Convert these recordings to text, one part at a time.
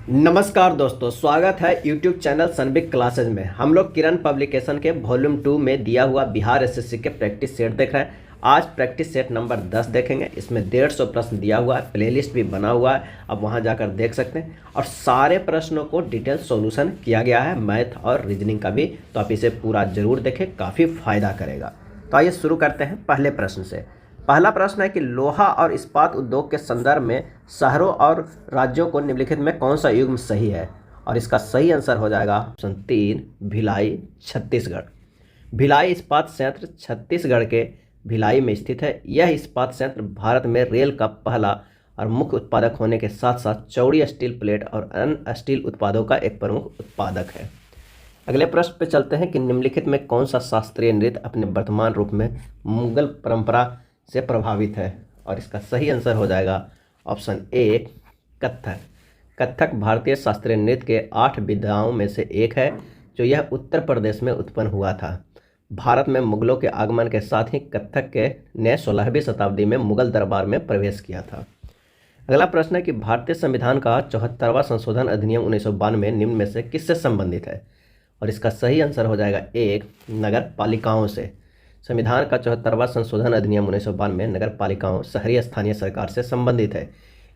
नमस्कार दोस्तों, स्वागत है YouTube चैनल सनबिक क्लासेज में। हम लोग किरण पब्लिकेशन के वॉल्यूम 2 में दिया हुआ बिहार एसएससी के प्रैक्टिस सेट देख रहे हैं। आज प्रैक्टिस सेट नंबर 10 देखेंगे। इसमें 150 प्रश्न दिया हुआ है, प्लेलिस्ट भी बना हुआ है, आप वहां जाकर देख सकते हैं। और सारे प्रश्नों को डिटेल सॉल्यूशन किया गया है, मैथ और रीजनिंग का भी। तो आप इसे पूरा जरूर देखें, काफ़ी फायदा करेगा। तो आइए शुरू करते हैं पहले प्रश्न से। पहला प्रश्न है कि लोहा और इस्पात उद्योग के संदर्भ में शहरों और राज्यों को निम्नलिखित में कौन सा युग्म सही है। और इसका सही आंसर हो जाएगा ऑप्शन 3, भिलाई, छत्तीसगढ़। भिलाई इस्पात संयंत्र छत्तीसगढ़ के भिलाई में स्थित है। यह इस्पात संयंत्र भारत में रेल का पहला और मुख्य उत्पादक होने के साथ साथ चौड़ी स्टील प्लेट और अन्य स्टील उत्पादों का एक प्रमुख उत्पादक है। अगले प्रश्न पे चलते हैं कि निम्नलिखित में कौन सा शास्त्रीय नृत्य अपने वर्तमान रूप में मुगल परंपरा से प्रभावित है। और इसका सही आंसर हो जाएगा ऑप्शन ए, कथक। कथक भारतीय शास्त्रीय नृत्य के 8 विधाओं में से एक है, जो यह उत्तर प्रदेश में उत्पन्न हुआ था। भारत में मुगलों के आगमन के साथ ही कथक के ने 16वीं शताब्दी में मुगल दरबार में प्रवेश किया था। अगला प्रश्न है कि भारतीय संविधान का 74वां संशोधन अधिनियम 1992 निम्न में से किससे संबंधित है। और इसका सही आंसर हो जाएगा 1, नगर पालिकाओं से। संविधान का 74वां संशोधन अधिनियम 1992 नगर पालिकाओं शहरी स्थानीय सरकार से संबंधित है।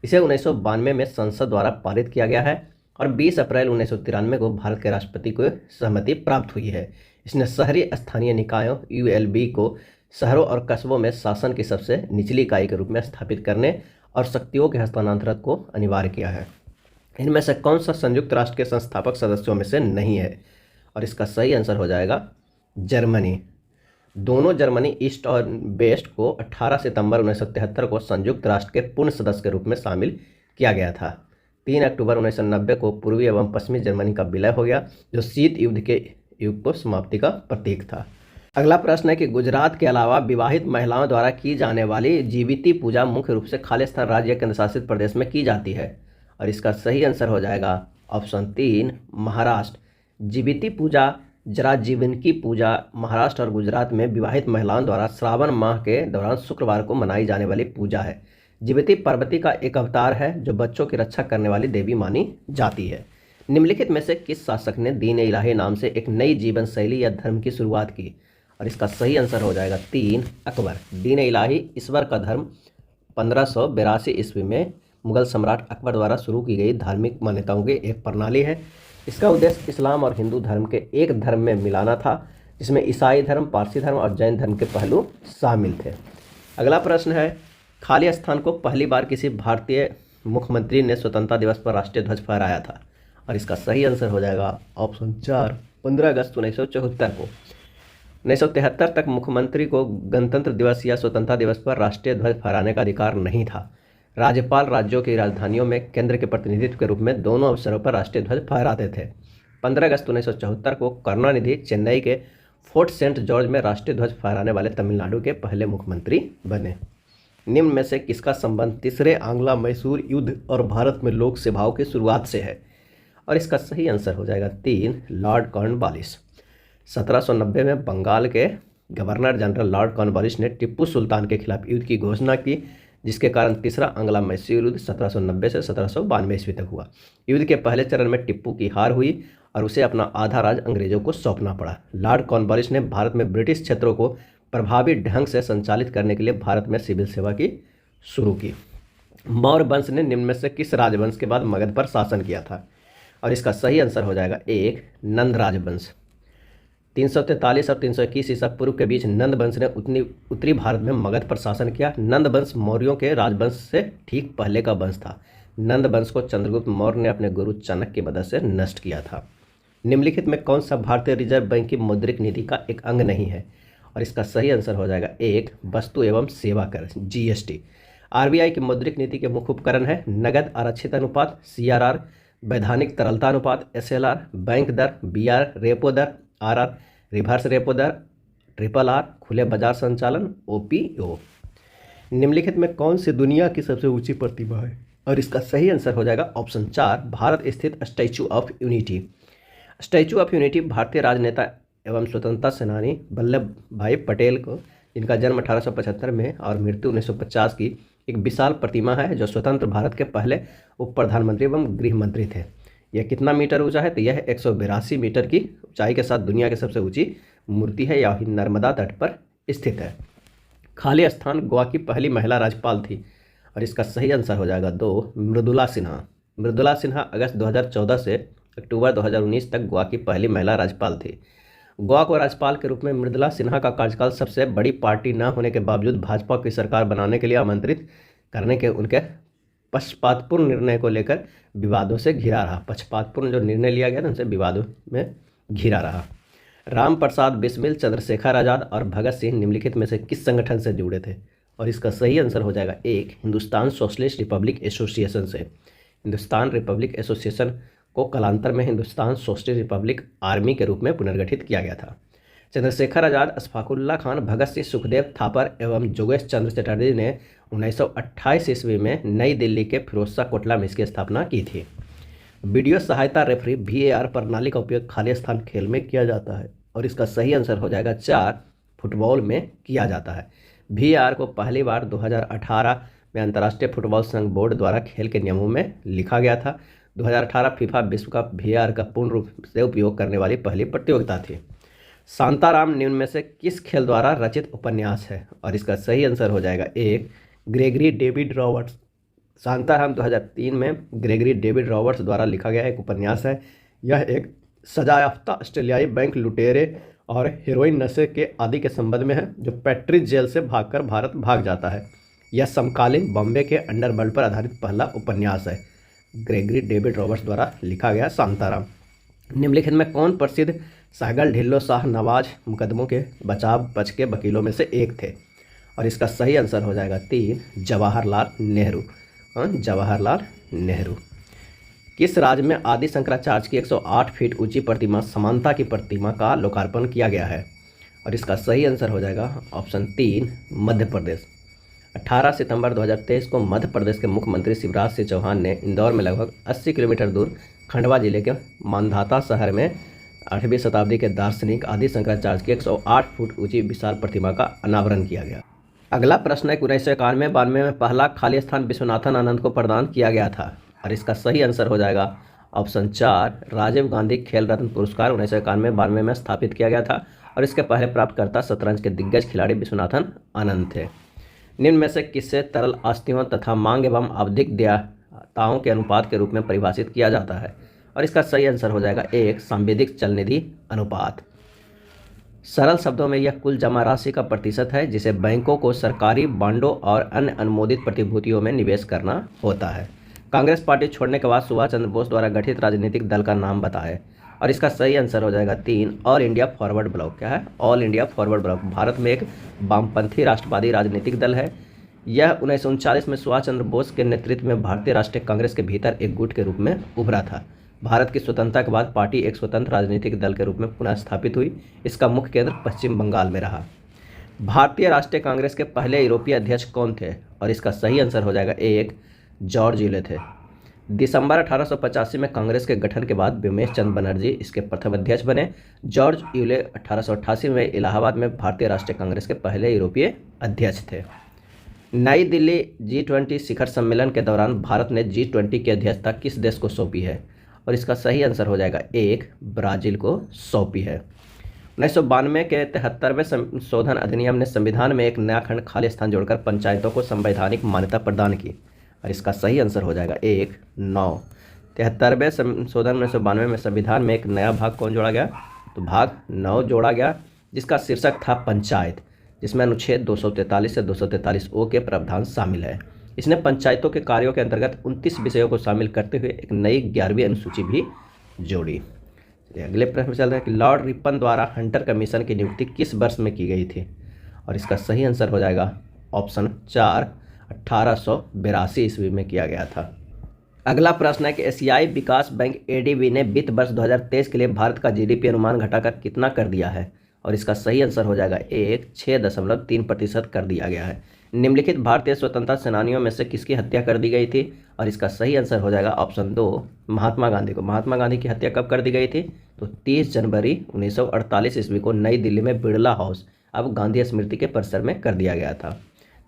इसे 1992 में संसद द्वारा पारित किया गया है और 20 अप्रैल 1993 को भारत के राष्ट्रपति को सहमति प्राप्त हुई है। इसने शहरी स्थानीय निकायों यूएलबी को शहरों और कस्बों में शासन की सबसे निचली इकाई के रूप में स्थापित करने और शक्तियों के हस्तांतरण को अनिवार्य किया है। इनमें से कौन सा संयुक्त राष्ट्र के संस्थापक सदस्यों में से नहीं है। और इसका सही आंसर हो जाएगा जर्मनी। दोनों जर्मनी ईस्ट और वेस्ट को 18 सितंबर 1973 को संयुक्त राष्ट्र के पूर्ण सदस्य के रूप में शामिल किया गया था। 3 अक्टूबर 1990 को पूर्वी एवं पश्चिमी जर्मनी का विलय हो गया, जो शीत युद्ध के युग को समाप्ति का प्रतीक था। अगला प्रश्न है कि गुजरात के अलावा विवाहित महिलाओं द्वारा की जाने वाली जीविती पूजा मुख्य रूप से खालिस्तान राज्य या केंद्र शासित प्रदेश में की जाती है। और इसका सही आंसर हो जाएगा ऑप्शन 3, महाराष्ट्र। जीविती पूजा जराजीवन पूजा महाराष्ट्र और गुजरात में विवाहित महिलाओं द्वारा श्रावण माह के दौरान शुक्रवार को मनाई जाने वाली पूजा है। जीविती पार्वती का एक अवतार है, जो बच्चों की रक्षा करने वाली देवी मानी जाती है। निम्नलिखित में से किस शासक ने दीन इलाही नाम से एक नई जीवन शैली या धर्म की शुरुआत की। और इसका सही आंसर हो जाएगा 3, अकबर। दीन इलाही ईश्वर का धर्म 1582 ईस्वी में मुगल सम्राट अकबर द्वारा शुरू की गई धार्मिक मान्यताओं की एक प्रणाली है। इसका उद्देश्य इस्लाम और हिंदू धर्म के एक धर्म में मिलाना था, जिसमें ईसाई धर्म, पारसी धर्म और जैन धर्म के पहलू शामिल थे। अगला प्रश्न है, खाली स्थान को पहली बार किसी भारतीय मुख्यमंत्री ने स्वतंत्रता दिवस पर राष्ट्रीय ध्वज फहराया था। और इसका सही आंसर हो जाएगा ऑप्शन 4, 15 अगस्त 1974 को। 1973 तक मुख्यमंत्री को गणतंत्र दिवस या स्वतंत्रता दिवस पर राष्ट्रीय ध्वज फहराने का अधिकार नहीं था। राज्यपाल राज्यों की राजधानियों में केंद्र के प्रतिनिधित्व के रूप में दोनों अवसरों पर राष्ट्रीय ध्वज फहराते थे। 15 अगस्त 1974 को करुणानिधि चेन्नई के फोर्ट सेंट जॉर्ज में राष्ट्रीय ध्वज फहराने वाले तमिलनाडु के पहले मुख्यमंत्री बने। निम्न में से किसका संबंध तीसरे आंग्ला मैसूर युद्ध और भारत में लोक सेवाओं की शुरुआत से है। और इसका सही आंसर हो जाएगा 3, लॉर्ड कॉर्नवालिस। 1790 में बंगाल के गवर्नर जनरल लॉर्ड कॉर्नवालिस ने टिप्पू सुल्तान के खिलाफ युद्ध की घोषणा की, जिसके कारण तीसरा आंग्ला मैसूर युद्ध 1790 से 1792 ईस्वी तक हुआ। युद्ध के पहले चरण में टिप्पू की हार हुई और उसे अपना आधा राज अंग्रेजों को सौंपना पड़ा। लॉर्ड कॉर्नवालिस ने भारत में ब्रिटिश क्षेत्रों को प्रभावी ढंग से संचालित करने के लिए भारत में सिविल सेवा की शुरू की। मौर्य वंश ने निम्न में से किस राजवंश के बाद मगध पर शासन किया था। और इसका सही आंसर हो जाएगा 1, नंद राजवंश। 343 और 321 ईसा पूर्व के बीच नंद वंश ने उत्तरी भारत में मगध पर शासन किया। नंद वंश मौर्यों के राजवंश से ठीक पहले का वंश था। नंद वंश को चंद्रगुप्त मौर्य ने अपने गुरु चाणक्य की मदद से नष्ट किया था। निम्नलिखित में कौन सा भारतीय रिजर्व बैंक की मौद्रिक नीति का एक अंग नहीं है। और इसका सही आंसर हो जाएगा 1, वस्तु एवं सेवा कर, जीएसटी। आरबीआई की मौद्रिक नीति के मुख्य उपकरण है नगद आरक्षित अनुपात, सीआरआर, वैधानिक तरलता अनुपात, एसएलआर, बैंक दर, बीआर, रेपो दर, आरआर, रिवर्स रेपो दर, ट्रिपल आर, खुले बाजार संचालन, ओपीओ। निम्नलिखित में कौन सी दुनिया की सबसे ऊंची प्रतिमा है। और इसका सही आंसर हो जाएगा ऑप्शन 4, भारत स्थित statue of unity. Statue of unity भारतीय राजनेता एवं स्वतंत्रता सेनानी वल्लभ भाई पटेल को, जिनका जन्म 1875 में और मृत्यु 1950 की, एक विशाल प्रतिमा है, जो स्वतंत्र भारत के पहले उप प्रधानमंत्री एवं गृह मंत्री थे। यह कितना मीटर ऊंचा है? तो यह 182 मीटर की ऊंचाई के साथ दुनिया की सबसे ऊंची मूर्ति है। यह नर्मदा तट पर स्थित है। खाली स्थान गोवा की पहली महिला राज्यपाल थी और इसका सही आंसर हो जाएगा 2, मृदुला सिन्हा। मृदुला सिन्हा अगस्त 2014 से अक्टूबर 2019 तक गोवा की पहली महिला राज्यपाल थी। गोवा को राज्यपाल के रूप में मृदुला सिन्हा का कार्यकाल सबसे बड़ी पार्टी न होने के बावजूद भाजपा की सरकार बनाने के लिए आमंत्रित करने के उनके पक्षपातपूर्ण निर्णय को लेकर विवादों से घिरा रहा। पक्षपातपूर्ण जो निर्णय लिया गया था उनसे विवादों में घिरा रहा। राम प्रसाद बिस्मिल, चंद्रशेखर आज़ाद और भगत सिंह निम्नलिखित में से किस संगठन से जुड़े थे? और इसका सही आंसर हो जाएगा 1, हिंदुस्तान सोशलिस्ट रिपब्लिक एसोसिएशन से। हिंदुस्तान रिपब्लिक एसोसिएशन को कालांतर में हिंदुस्तान सोशलिस्ट रिपब्लिक आर्मी के रूप में पुनर्गठित किया गया था। चंद्रशेखर आज़ाद, अशफाकुल्ला खान, भगत सिंह, सुखदेव थापर एवं जोगेश चंद्र चटर्जी ने 1928 ईस्वी में नई दिल्ली के फिरोजशाह कोटला में इसकी स्थापना की थी। वीडियो सहायता रेफरी VAR प्रणाली का उपयोग खाली स्थान खेल में किया जाता है और इसका सही आंसर हो जाएगा 4, फुटबॉल में किया जाता है। VAR को पहली बार 2018 में अंतर्राष्ट्रीय फुटबॉल संघ बोर्ड द्वारा खेल के नियमों में लिखा गया था। 2018 फीफा विश्व कप VAR का पूर्ण रूप से उपयोग करने वाली पहली प्रतियोगिता थी। शांताराम निम्न में से किस खेल द्वारा रचित उपन्यास है? और इसका सही आंसर हो जाएगा 1, ग्रेगरी डेविड रॉबर्ट्स। शांताराम 2003 में ग्रेगरी डेविड रॉबर्ट्स द्वारा लिखा गया एक उपन्यास है। यह एक सजायाफ्ता ऑस्ट्रेलियाई बैंक लुटेरे और हेरोइन नशे के आदि के संबंध में है जो पैट्रिज जेल से भागकर भारत भाग जाता है। यह समकालीन बॉम्बे के अंडरवर्ल्ड पर आधारित पहला उपन्यास है। ग्रेगरी डेविड रॉबर्ट्स द्वारा लिखा गया शांताराम। निम्नलिखित में कौन प्रसिद्ध सहगल ढिल्लो शाह नवाज मुकदमों के बचाव पक्ष के वकीलों में से एक थे? और इसका सही आंसर हो जाएगा 3, जवाहरलाल नेहरू। जवाहरलाल नेहरू। किस राज्य में आदि शंकराचार्य की 108 फीट ऊंची प्रतिमा समानता की प्रतिमा का लोकार्पण किया गया है? और इसका सही आंसर हो जाएगा ऑप्शन 3, मध्य प्रदेश। 18 सितंबर 2023 को मध्य प्रदेश के मुख्यमंत्री शिवराज सिंह चौहान ने इंदौर में लगभग 80 किलोमीटर दूर खंडवा जिले के मांधाता शहर में 8वीं शताब्दी के दार्शनिक आदि शंकराचार्य की 108 फुट ऊंची विशाल प्रतिमा का अनावरण किया गया। अगला प्रश्न है 1991-92 में पहला खाली स्थान विश्वनाथन आनंद को प्रदान किया गया था और इसका सही आंसर हो जाएगा ऑप्शन 4, राजीव गांधी खेल रत्न पुरस्कार 1991-92 में स्थापित किया गया था और इसके पहले प्राप्तकर्ता शतरंज के दिग्गज खिलाड़ी विश्वनाथन आनंद थे। निम्न में से किससे तरल अस्थियों तथा मांग एवं आवधिक देयताओं के अनुपात के रूप में परिभाषित किया जाता है? और इसका सही आंसर हो जाएगा 1, सांविधिक चल निधि अनुपात। सरल शब्दों में यह कुल जमा राशि का प्रतिशत है जिसे बैंकों को सरकारी बांडों और अन्य अनुमोदित प्रतिभूतियों में निवेश करना होता है। कांग्रेस पार्टी छोड़ने के बाद सुभाष चंद्र बोस द्वारा गठित राजनीतिक दल का नाम बताएं? और इसका सही आंसर हो जाएगा 3, ऑल इंडिया फॉरवर्ड ब्लॉक। क्या है? All India forward block Bharat में एक वामपंथी राष्ट्रवादी राजनीतिक दल है। यह 1939 में सुभाष चंद्र बोस के नेतृत्व में भारतीय राष्ट्रीय कांग्रेस के भीतर एक गुट के रूप में उभरा था। भारत की स्वतंत्रता के बाद पार्टी एक स्वतंत्र राजनीतिक दल के रूप में पुनः स्थापित हुई। इसका मुख्य केंद्र पश्चिम बंगाल में रहा। भारतीय राष्ट्रीय कांग्रेस के पहले यूरोपीय अध्यक्ष कौन थे? और इसका सही आंसर हो जाएगा 1, जॉर्ज यूले थे। दिसंबर 1885 में कांग्रेस के गठन के बाद व्योमेश चंद्र बनर्जी इसके प्रथम अध्यक्ष बने। जॉर्ज यूले 1888 में इलाहाबाद में भारतीय राष्ट्रीय कांग्रेस के पहले यूरोपीय अध्यक्ष थे। नई दिल्ली G20 शिखर सम्मेलन के दौरान भारत ने G20 की अध्यक्षता किस देश को सौंपी है? और इसका सही आंसर हो जाएगा 1, ब्राज़ील को सौंपी है। 1992 के 73वें संशोधन अधिनियम ने संविधान में एक नया खंड खाली स्थान जोड़कर पंचायतों को संवैधानिक मान्यता प्रदान की और इसका सही आंसर हो जाएगा 1, 9। 73वें संशोधन 1992 में संविधान में एक नया भाग कौन जोड़ा गया? तो भाग 9 जोड़ा गया जिसका शीर्षक था पंचायत, जिसमें अनुच्छेद 243 से 243 के प्रावधान शामिल है। इसने पंचायतों के कार्यों के अंतर्गत 29 विषयों को शामिल करते हुए एक नई 11वीं अनुसूची भी जोड़ी। अगले प्रश्न में चल रहे हैं कि लॉर्ड रिपन द्वारा हंटर कमीशन की नियुक्ति किस वर्ष में की गई थी? और इसका सही आंसर हो जाएगा ऑप्शन 4, 1882 ईस्वी में किया गया था। अगला प्रश्न है कि एशियाई विकास बैंक ADB ने वित्त वर्ष 2023 के लिए भारत का GDP अनुमान घटाकर कितना कर दिया है? और इसका सही आंसर हो जाएगा 1, 6.3% कर दिया गया है। निम्नलिखित भारतीय स्वतंत्रता सेनानियों में से किसकी हत्या कर दी गई थी? और इसका सही आंसर हो जाएगा ऑप्शन 2, महात्मा गांधी को। महात्मा गांधी की हत्या कब कर दी गई थी? तो 30 जनवरी 1948 ईस्वी को नई दिल्ली में बिड़ला हाउस, अब गांधी स्मृति के परिसर में कर दिया गया था।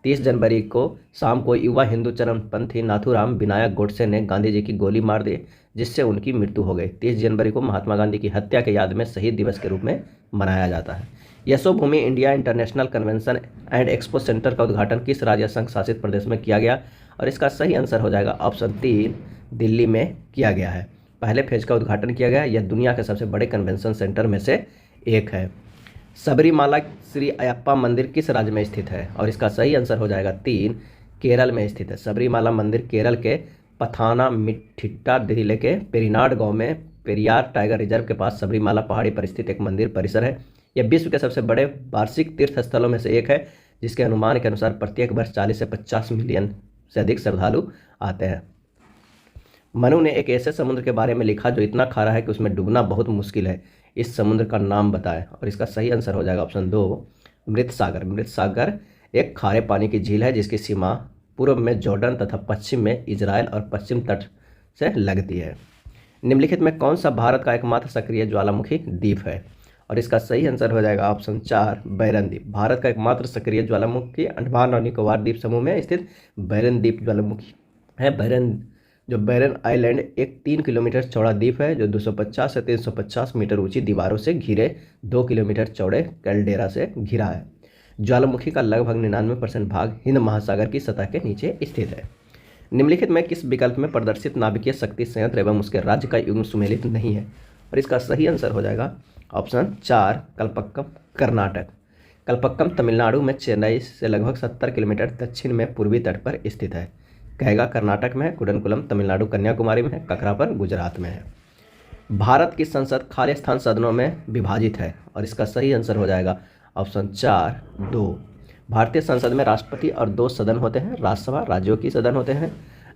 30 जनवरी को शाम को युवा हिंदू चरमपंथी नाथूराम विनायक गोडसे ने गांधी जी की गोली मार दी, जिससे उनकी मृत्यु हो गई। 30 जनवरी को महात्मा गांधी की हत्या के याद में शहीद दिवस के रूप में मनाया जाता है। Yashobhoomi India international convention and expo centre का उद्घाटन किस राज्य संघ शासित प्रदेश में किया गया? और इसका सही आंसर हो जाएगा ऑप्शन 3, दिल्ली में किया गया है। पहले फेज का उद्घाटन किया गया। यह दुनिया के सबसे बड़े कन्वेंशन सेंटर में से एक है। सबरीमाला श्री अयप्पा मंदिर किस राज्य में स्थित है? और इसका सही आंसर हो जाएगा 3, केरल में स्थित है। सबरीमाला मंदिर केरल के पथानामथिट्टा जिले के पेरिनाड गांव में पेरियार टाइगर रिजर्व के पास सबरीमाला पहाड़ी पर स्थित एक मंदिर परिसर है। यह विश्व के सबसे बड़े वार्षिक तीर्थ स्थलों में से एक है, जिसके अनुमान के अनुसार प्रत्येक वर्ष 40 से 50 मिलियन से अधिक श्रद्धालु आते हैं। मनु ने एक ऐसे समुद्र के बारे में लिखा जो इतना खारा है कि उसमें डूबना बहुत मुश्किल है। इस समुद्र का नाम बताएं। और इसका सही आंसर हो जाएगा ऑप्शन 2, मृत सागर। मृत सागर एक खारे पानी की झील है, जिसकी सीमा पूर्व में जॉर्डन तथा पश्चिम में इजराइल और पश्चिम तट से लगती है। निम्नलिखित में कौन सा भारत का एकमात्र सक्रिय ज्वालामुखी द्वीप है? और इसका सही आंसर हो जाएगा ऑप्शन 4, बैरन द्वीप। भारत का एकमात्र सक्रिय ज्वालामुखी अंडमान और निकोबार द्वीप समूह में स्थित बैरन द्वीप ज्वालामुखी है। बैरन आइलैंड एक 3 किलोमीटर चौड़ा द्वीप है, जो 250 से 350 मीटर ऊंची दीवारों से घिरे 2 किलोमीटर चौड़े कैल्डेरा से घिरा है। ज्वालामुखी का लगभग 99% भाग हिंद महासागर की सतह के नीचे स्थित है। निम्नलिखित में किस विकल्प में प्रदर्शित नाभिकीय शक्ति संयंत्र एवं उसके राज्य का युग्म सुमेलित नहीं है? और इसका सही आंसर हो जाएगा ऑप्शन 4, कल्पक्कम कर्नाटक। कल्पक्कम तमिलनाडु में चेन्नई से लगभग 70 किलोमीटर दक्षिण में पूर्वी तट पर स्थित है। कहगा कर्नाटक में है, कुडनकुलम तमिलनाडु कन्याकुमारी में है, ककरापर गुजरात में है। भारत की संसद खालिस्तान सदनों में विभाजित है। और इसका सही आंसर हो जाएगा ऑप्शन 4, 2। भारतीय संसद में राष्ट्रपति और 2 सदन होते हैं। राज्यसभा राज्यों की सदन होते हैं,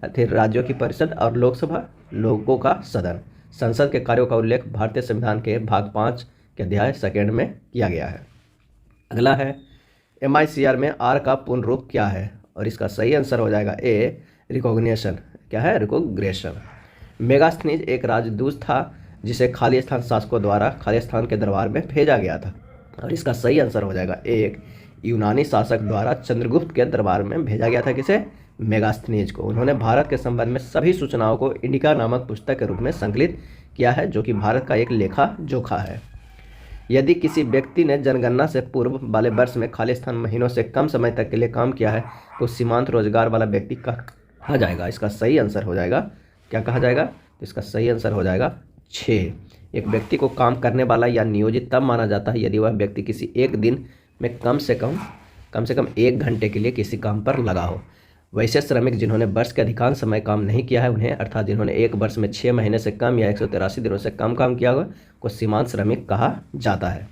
फिर राज्यों की परिषद, और लोकसभा लोगों का सदन। संसद के कार्यों का उल्लेख भारतीय संविधान के भाग 5 के अध्याय 2 में किया गया है। अगला है MICR में R का पूर्ण रूप क्या है? और इसका सही आंसर हो जाएगा ए, रिकॉग्निशन। क्या है? रिकॉग्निशन। मेगास्थनीज एक राजदूत था, जिसे खालिस्तान शासकों द्वारा खालिस्तान के दरबार में भेजा गया था। और इसका सही आंसर हो जाएगा 1, यूनानी शासक द्वारा चंद्रगुप्त के दरबार में भेजा गया था। किसे? मेगास्थनीज को। उन्होंने भारत के संबंध में सभी सूचनाओं को इंडिका नामक पुस्तक के रूप में संकलित किया है, जो कि भारत का एक लेखा जोखा है। यदि किसी व्यक्ति ने जनगणना से पूर्व वाले वर्ष में खालिस्तान महीनों से कम समय तक के लिए काम किया है, तो सीमांत रोजगार वाला व्यक्ति कहा जाएगा। इसका सही आंसर हो जाएगा, क्या कहा जाएगा? तो इसका सही आंसर हो जाएगा 6। एक व्यक्ति को काम करने वाला या नियोजित तब माना जाता है यदि वह व्यक्ति किसी एक दिन में कम से कम 1 घंटे के लिए किसी काम पर लगा हो। वैसे श्रमिक जिन्होंने वर्ष के अधिकांश समय काम नहीं किया है, उन्हें अर्थात जिन्होंने एक वर्ष में 6 महीने से कम या 183 दिनों से कम काम किया होगा, को सीमांत श्रमिक कहा जाता है।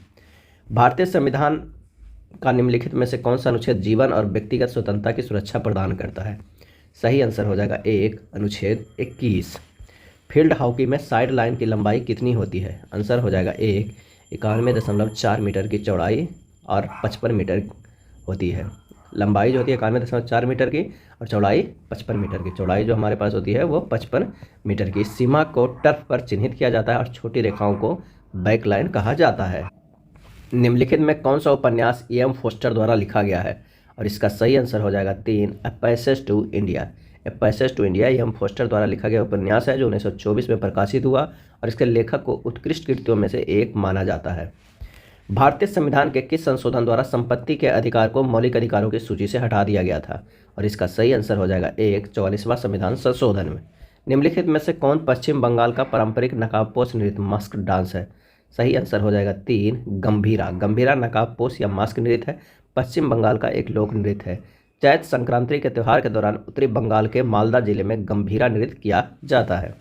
भारतीय संविधान का निम्नलिखित में से कौन सा अनुच्छेद जीवन और व्यक्तिगत स्वतंत्रता की सुरक्षा प्रदान करता है? सही आंसर हो जाएगा 1, अनुच्छेद 21। फील्ड हॉकी में साइड लाइन की लंबाई कितनी होती है? आंसर हो जाएगा 1, 91.4 मीटर की चौड़ाई और 55 मीटर होती है। लंबाई जो होती है 91.4 मीटर की और चौड़ाई 55 मीटर की। चौड़ाई जो हमारे पास होती है वो 55 मीटर की। सीमा को टर्फ पर चिन्हित किया जाता है और छोटी रेखाओं को बैकलाइन कहा जाता है। निम्नलिखित में कौन सा उपन्यास E.M. फोस्टर द्वारा लिखा गया है? और इसका सही आंसर हो जाएगा 3, a passage to India. A passage to India E.M. Forster द्वारा लिखा गया उपन्यास है, जो 1924 में प्रकाशित हुआ और इसके लेखक को उत्कृष्ट कृतियों में से एक माना जाता है। भारतीय संविधान के किस संशोधन द्वारा संपत्ति के अधिकार को मौलिक अधिकारों की सूची से हटा दिया गया था? और इसका सही आंसर हो जाएगा 1, 44वां संविधान संशोधन में। निम्नलिखित में से कौन पश्चिम बंगाल का पारंपरिक नकाबपोश नृत्य मास्क डांस है? सही आंसर हो जाएगा 3, गंभीरा। गंभीरा नकाबपोश या मास्क नृत्य है, पश्चिम बंगाल का एक लोक नृत्य है। चैत संक्रांति के त्यौहार के दौरान उत्तरी बंगाल के मालदा जिले में गंभीरा नृत्य किया जाता है।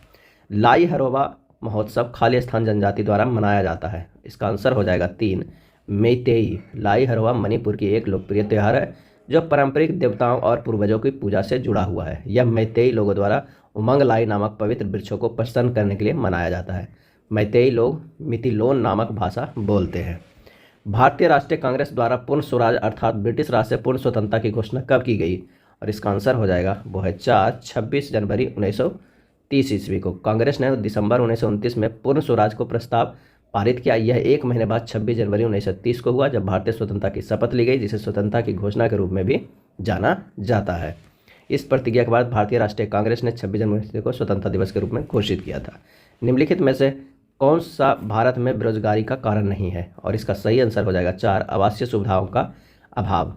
लाई हरोबा महोत्सव खालिस्तान जनजाति द्वारा मनाया जाता है। इसका आंसर हो जाएगा 3, मेइतेई। लाई हरोबा मणिपुर की एक लोकप्रिय त्यौहार है, जो पारंपरिक देवताओं और पूर्वजों की पूजा से जुड़ा हुआ है। यह मैतेई लोगों द्वारा उमंग लाई नामक पवित्र वृक्षों को प्रसन्न करने के लिए मनाया जाता है। मैतेई लोग मिथिलोन नामक भाषा बोलते हैं। भारतीय राष्ट्रीय कांग्रेस द्वारा पूर्ण स्वराज अर्थात ब्रिटिश राज से पूर्ण स्वतंत्रता की घोषणा कब की गई? और इसका आंसर हो जाएगा वो है 26 जनवरी 1930 ईस्वी को। कांग्रेस ने दिसंबर 1929 में पूर्ण स्वराज को प्रस्ताव पारित किया। यह 1 महीने बाद 26 जनवरी 1930 को हुआ, जब भारतीय स्वतंत्रता की शपथ ली गई, जिसे स्वतंत्रता की घोषणा के रूप में भी जाना जाता है। इस प्रतिज्ञा के बाद भारतीय राष्ट्रीय कांग्रेस ने 26 जनवरी को स्वतंत्रता दिवस के रूप में घोषित किया था। निम्नलिखित में से कौन सा भारत में बेरोजगारी का कारण नहीं है? और इसका सही आंसर हो जाएगा 4, आवासीय सुविधाओं का अभाव।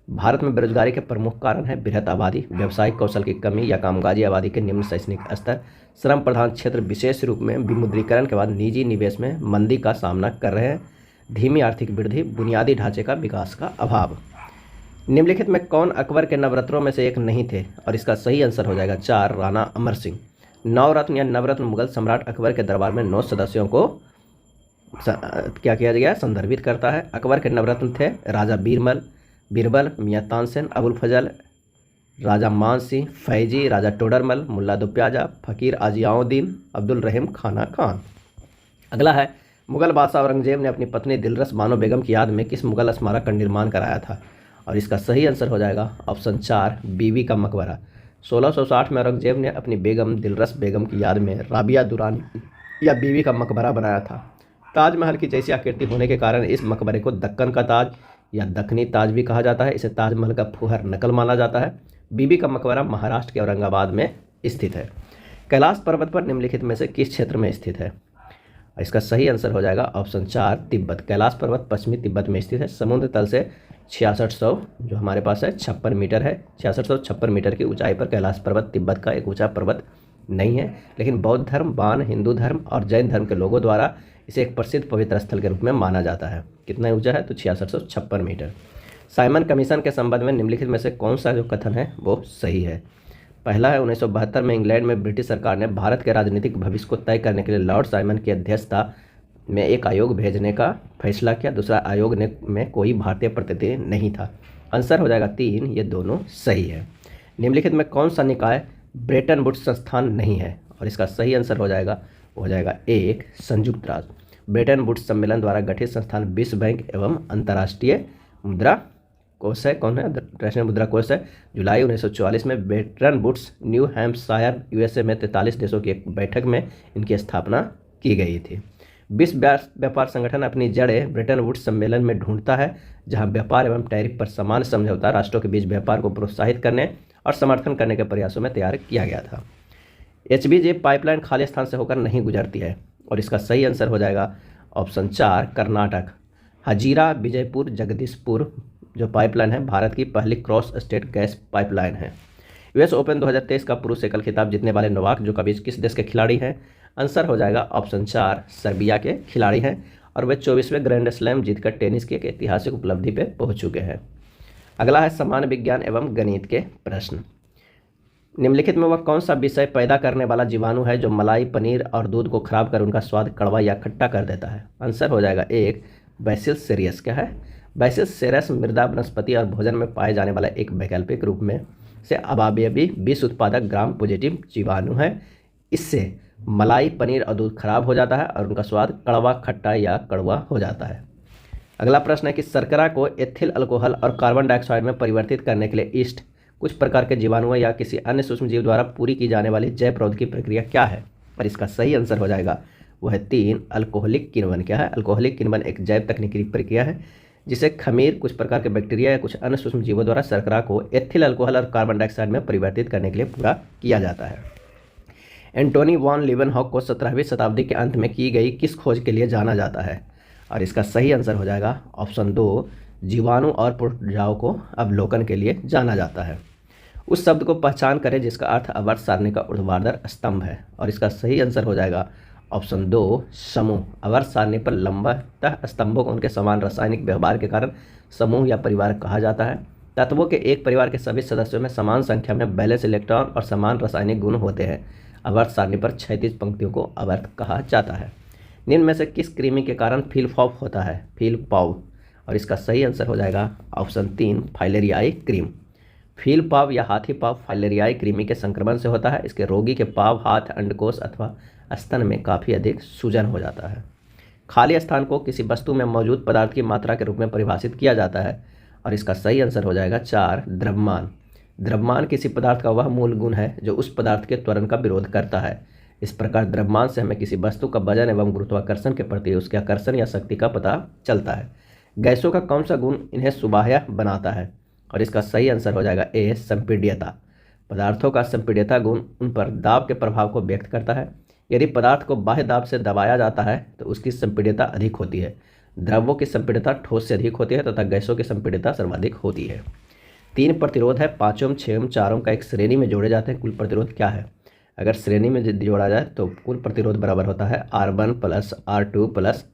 भारत में बेरोजगारी के प्रमुख कारण है बृहत आबादी, व्यावसायिक कौशल की कमी या कामकाजी आबादी के निम्न शैक्षणिक स्तर, श्रम प्रधान क्षेत्र विशेष रूप में विमुद्रीकरण के बाद निजी निवेश में मंदी का सामना कर रहे हैं, धीमी आर्थिक वृद्धि, बुनियादी ढांचे का विकास का अभाव। निम्नलिखित में कौन अकबर के नवरत्नों में से एक नहीं थे? और इसका सही आंसर हो जाएगा 4, राणा अमर सिंह। नवरत्न या नवरत्न मुगल सम्राट अकबर के दरबार में 9 सदस्यों को क्या किया गया, संदर्भित करता है। अकबर के नवरत्न थे राजा बीरबल, मियाँ तानसेन, अबुल फजल, राजा मान सिंह, फैजी, राजा टोडरमल, मुल्ला दो प्याजा, फ़कीर आजियाउद्दीन, अब्दुल रहीम खाना खान। अगला है, मुगल बादशाह औरंगजेब ने अपनी पत्नी दिलरस बानो बेगम की याद में किस मुगल स्मारक का निर्माण कराया था? और इसका सही आंसर हो जाएगा ऑप्शन 4, बीबी का मकबरा। 1660 में औरंगजेब ने अपनी बेगम दिलरस बेगम की याद में राबिया दुरानी या बीबी का मकबरा बनाया था। ताजमहल की जैसी आकृति होने के कारण इस मकबरे को दक्कन का ताज या दक्कनी ताज भी कहा जाता है। इसे ताजमहल का फुहर नकल माना जाता है। बीबी का मकबरा महाराष्ट्र के औरंगाबाद में स्थित है। कैलाश पर्वत पर निम्नलिखित में से किस क्षेत्र में स्थित है? इसका सही आंसर हो जाएगा ऑप्शन 4, तिब्बत। कैलाश पर्वत पश्चिमी तिब्बत में स्थित है। समुद्र तल से 6600 जो हमारे पास है 56 मीटर है। 6656 मीटर की ऊंचाई पर कैलाश पर्वत तिब्बत का एक ऊंचा पर्वत नहीं है, लेकिन बौद्ध धर्म, बान, हिंदू धर्म और जैन धर्म के लोगों द्वारा इसे एक प्रसिद्ध पवित्र स्थल के रूप में माना जाता है। कितना ऊंचा है? तो 6656 मीटर। साइमन कमीशन के संबंध में निम्नलिखित में से कौन सा जो कथन है वो सही है? पहला है, 1972 में इंग्लैंड में ब्रिटिश सरकार ने भारत के राजनीतिक भविष्य को तय करने के लिए लॉर्ड साइमन की अध्यक्षता में एक आयोग भेजने का फैसला किया। दूसरा, आयोग में कोई भारतीय प्रतिनिधि नहीं था। आंसर हो जाएगा 3, ये दोनों सही है। निम्नलिखित में कौन सा निकाय ब्रेटन वुड्स संस्थान नहीं है? और इसका सही आंसर हो जाएगा 1, संयुक्त राष्ट्र। ब्रेटन वुड्स सम्मेलन द्वारा गठित संस्थान विश्व बैंक एवं अंतर्राष्ट्रीय मुद्रा कोष है। कौन है? इंटरनेशनल मुद्रा कोष है। जुलाई 1944 में Bretton Woods New Hampshire USA में 43 देशों की एक बैठक में इनकी स्थापना की गई थी। विश्व व्यापार संगठन अपनी जड़ें ब्रेटन वुड्स सम्मेलन में ढूंढता है, जहां व्यापार एवं टैरिफ पर समान समझौता राष्ट्रों के बीच व्यापार को प्रोत्साहित करने और समर्थन करने के प्रयासों में तैयार किया गया था। एचबीजे पाइपलाइन खाली स्थान से होकर नहीं गुजरती है। और इसका सही आंसर हो जाएगा ऑप्शन 4, कर्नाटक। हजीरा विजयपुर जगदीशपुर जो पाइपलाइन है भारत की पहली क्रॉस स्टेट गैस पाइपलाइन है। यूएस ओपन 2023 का पुरुष एकल खिताब जीतने वाले नोवाक जोकोविच किस देश के खिलाड़ी हैं? आंसर हो जाएगा ऑप्शन 4, सर्बिया के खिलाड़ी हैं और वे 24वें ग्रैंड स्लैम जीतकर टेनिस की एक ऐतिहासिक उपलब्धि पे पहुंच चुके हैं। अगला है सामान्य विज्ञान एवं गणित के प्रश्न। निम्नलिखित में वह कौन सा विषय पैदा करने वाला जीवाणु है जो मलाई, पनीर और दूध को खराब कर उनका स्वाद कड़वा या खट्टा कर देता है? आंसर हो जाएगा 1, बैसिलस सेरियस। क्या है? बैसिलस सेरियस मृदा, वनस्पति और भोजन में पाए जाने वाला एक वैकल्पिक रूप में से अवायवी विष उत्पादक ग्राम पॉजिटिव जीवाणु है। इससे मलाई, पनीर और दूध खराब हो जाता है और उनका स्वाद कड़वा, खट्टा या कड़वा हो जाता है। अगला प्रश्न है कि शर्करा को एथिल अल्कोहल और कार्बन डाइऑक्साइड में परिवर्तित करने के लिए ईस्ट कुछ प्रकार के जीवाणुओं या किसी अन्य सूक्ष्म जीव द्वारा पूरी की जाने वाली जैव प्रौद्योगिकी प्रक्रिया क्या है? और इसका सही आंसर हो जाएगा वह 3, अल्कोहलिक किण्वन। क्या है? अल्कोहलिक किण्वन एक जैव तकनीकी प्रक्रिया है जिसे खमीर, कुछ प्रकार के बैक्टीरिया या कुछ अन्य सूक्ष्म जीवों द्वारा शर्करा को एथिल अल्कोहल और कार्बन डाइऑक्साइड में परिवर्तित करने के लिए पूरा किया जाता है। एंटोनी वॉन लीवनहॉक को 17वीं शताब्दी के अंत में की गई किस खोज के लिए जाना जाता है? और इसका सही आंसर हो जाएगा ऑप्शन 2, जीवाणु और पुर्जाओं को अवलोकन के लिए जाना जाता है। उस शब्द को पहचान करें जिसका अर्थ आवर्त सारणी का ऊर्ध्वाधर स्तंभ है। और इसका सही आंसर हो जाएगा ऑप्शन 2, समूह। आवर्त सारणी पर लंबतः स्तंभों को उनके समान रासायनिक व्यवहार के कारण समूह या परिवार कहा जाता है। तत्वों के एक परिवार के सभी सदस्यों में समान संख्या में बैलेंस इलेक्ट्रॉन और समान रासायनिक गुण होते हैं। आवर्त सारणी पर क्षैतिज पंक्तियों को आवर्त कहा जाता है। निम्न में से किस कृमि के कारण फील्डपॉप होता है? फील्डपॉप। और इसका सही आंसर हो जाएगा ऑप्शन 3, फाइलेरियाई कृमि। फील्डपॉप या हाथी पाव फाइलेरियाई कृमि के संक्रमण से होता है। इसके रोगी के पाव, हाथ, अंडकोश अथवा स्तन में काफ़ी अधिक सूजन हो जाता है। खाली स्थान को किसी वस्तु में मौजूद पदार्थ की मात्रा के रूप में परिभाषित किया जाता है। और इसका सही आंसर हो जाएगा 4, द्रव्यमान। द्रव्यमान किसी पदार्थ का वह मूल गुण है जो उस पदार्थ के त्वरण का विरोध करता है। इस प्रकार द्रव्यमान से हमें किसी वस्तु का वजन एवं गुरुत्वाकर्षण के प्रति उसके आकर्षण या शक्ति का पता चलता है। गैसों का कौन सा गुण इन्हें सुबाह्य बनाता है? और इसका सही आंसर हो जाएगा ए, संपीड्यता। पदार्थों का संपीड्यता गुण उन पर दाब के प्रभाव को व्यक्त करता है। यदि पदार्थ को बाह्य दाब से दबाया जाता है तो उसकी संपीड्यता अधिक होती है। द्रव्यों की संपीड्यता ठोस से अधिक होती है तथा गैसों की संपीड्यता सर्वाधिक होती है। 3 प्रतिरोध है, 5 ओम, 6 ओम, 4 ओम का एक श्रेणी में जोड़े जाते हैं। कुल प्रतिरोध क्या है? अगर श्रेणी में जोड़ा जाए तो कुल प्रतिरोध बराबर होता है R1 plus R2 plus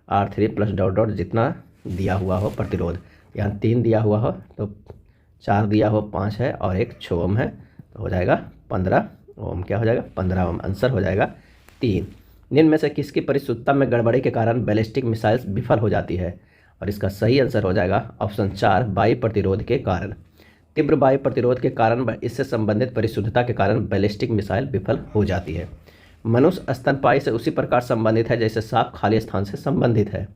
R3 plus dot dot जितना दिया हुआ हो प्रतिरोध। यहाँ 3 दिया हुआ हो तो 4 दिया हो 5 है और एक 6 ओम है तो हो जाएगा 15 ओम। क्या हो जाएगा? 15 ओम। आंसर हो जाएगा 3। निम्न में से किसकी परिशुद्धता में गड़बड़ी के कारण बैलिस्टिक मिसाइल्स विफल हो जाती है? और इसका सही आंसर हो जाएगा ऑप्शन 4, वायु प्रतिरोध के कारण। तीव्र वायु प्रतिरोध के कारण इससे संबंधित परिशुद्धता के कारण बैलिस्टिक मिसाइल विफल हो जाती है। मनुष्य स्तनपायी से उसी प्रकार संबंधित है जैसे सांप खाली स्थान से संबंधित है।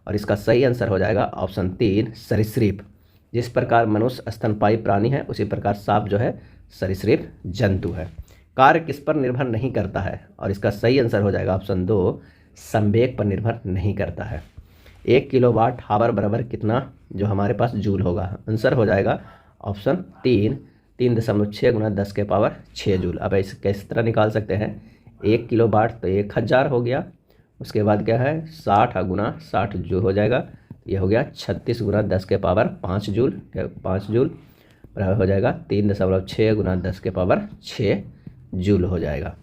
और इसका सही आंसर हो जाएगा ऑप्शन 3, सरीसृप। जिस प्रकार मनुष्य स्तनपायी प्राणी है उसी प्रकार सांप जो है सरीसृप जंतु है। कार्य किस पर निर्भर नहीं करता है? और इसका सही आंसर हो जाएगा ऑप्शन 2, संवेग पर निर्भर नहीं करता है। 1 किलोवाट हावर बराबर कितना जो हमारे पास जूल होगा? आंसर हो जाएगा ऑप्शन 3, 3.6 × 10 के पावर 6 जूल। अब इसे किस तरह निकाल सकते हैं? 1 किलोवाट तो 1000 हो गया, उसके बाद क्या है 60 × 60 जो हो जाएगा, ये हो गया 36 × 10 के पावर 5 जूल। 5 जूल बराबर हो जाएगा 3.6 × 10 के पावर 6 जूल हो जाएगा।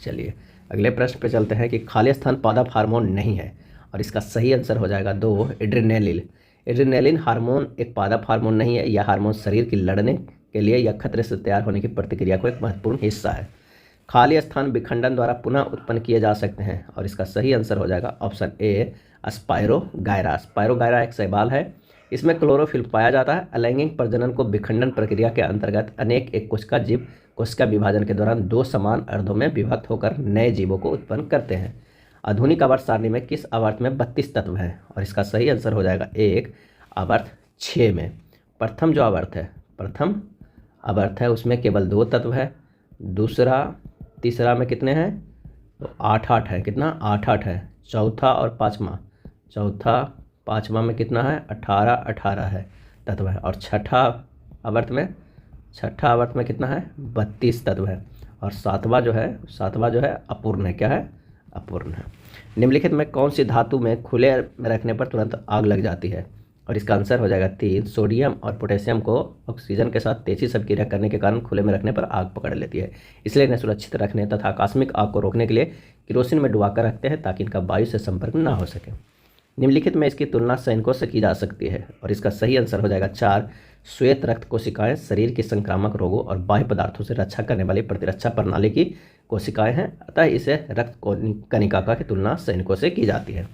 चलिए अगले प्रश्न पे चलते हैं कि खाली स्थान पादप हार्मोन नहीं है। और इसका सही आंसर हो जाएगा 2, एड्रेनालिन। एड्रेनालिन हार्मोन एक पादप हार्मोन नहीं है। यह हार्मोन शरीर की लड़ने के लिए या खतरे से तैयार होने की प्रतिक्रिया को एक महत्वपूर्ण हिस्सा है। खाली स्थान विखंडन द्वारा पुनः उत्पन्न किए जा सकते हैं। और इसका सही आंसर हो जाएगा ऑप्शन ए, स्पायरोगायरा। स्पायरोगायरा एक शैवाल है, इसमें क्लोरोफिल पाया जाता है। अलैंगिक प्रजनन को विखंडन प्रक्रिया के अंतर्गत अनेक एक कोशिका जीव कोशिका विभाजन के दौरान 2 समान अर्धों में विभक्त होकर नए जीवों को उत्पन्न करते हैं। आधुनिक आवर्त सारणी में किस आवर्त में 32 तत्व हैं? और इसका सही आंसर हो जाएगा 1, आवर्त 6 में। प्रथम जो आवर्त है, प्रथम आवर्त है उसमें केवल 2 तत्व है। तीसरा में कितने हैं? तो 8 है। कितना? 8 है। चौथा और पाँचवा में कितना है? 18 है तत्व है। और छठा आवर्त में कितना है? 32 तत्व है। और सातवां जो है अपूर्ण है। क्या है? अपूर्ण है। निम्नलिखित में कौन सी धातु में खुले में रखने पर तुरंत आग लग जाती है? और इसका आंसर हो जाएगा 3, सोडियम और पोटेशियम को ऑक्सीजन के साथ तेजी से क्रिया करने के कारण खुले में रखने पर आग पकड़ लेती है। इसलिए इन्हें सुरक्षित रखने तथा आकस्मिक आग को रोकने के लिए केरोसिन में डुबाकर रखते हैं ताकि इनका वायु से संपर्क ना हो सके। निम्नलिखित में इसकी तुलना सैनिकों से की जा सकती है। और इसका सही आंसर हो जाएगा 4, श्वेत रक्त कोशिकाएं शरीर की संक्रामक रोगों और बाह्य पदार्थों से रक्षा करने वाली प्रतिरक्षा प्रणाली की कोशिकाएं हैं, अतः इसे रक्त कणिका की तुलना सैनिकों से की जाती है।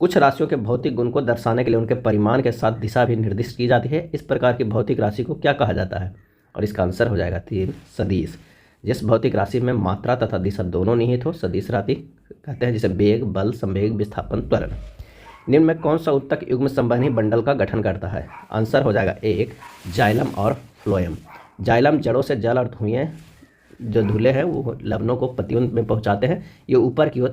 कुछ राशियों के भौतिक गुण को दर्शाने के लिए उनके परिमाण के साथ दिशा भी निर्दिष्ट की जाती है। इस प्रकार की भौतिक राशि को क्या कहा जाता है? और इसका आंसर हो जाएगा 3, सदिश। जिस भौतिक राशि में मात्रा तथा दिशा दोनों निहित हो सदिश राशि कहते हैं, जिसे वेग, बल, संवेग, विस्थापन, त्वरण। निम्न में कौन सा उत्तक युग्म संवहनी बंडल का गठन करता है? आंसर हो जाएगा 1, जाइलम और फ्लोएम। जाइलम जड़ों से जल और धुएं जो धुले हैं वो लवणों को पत्तियों में पहुंचाते हैं। ये ऊपर की ओर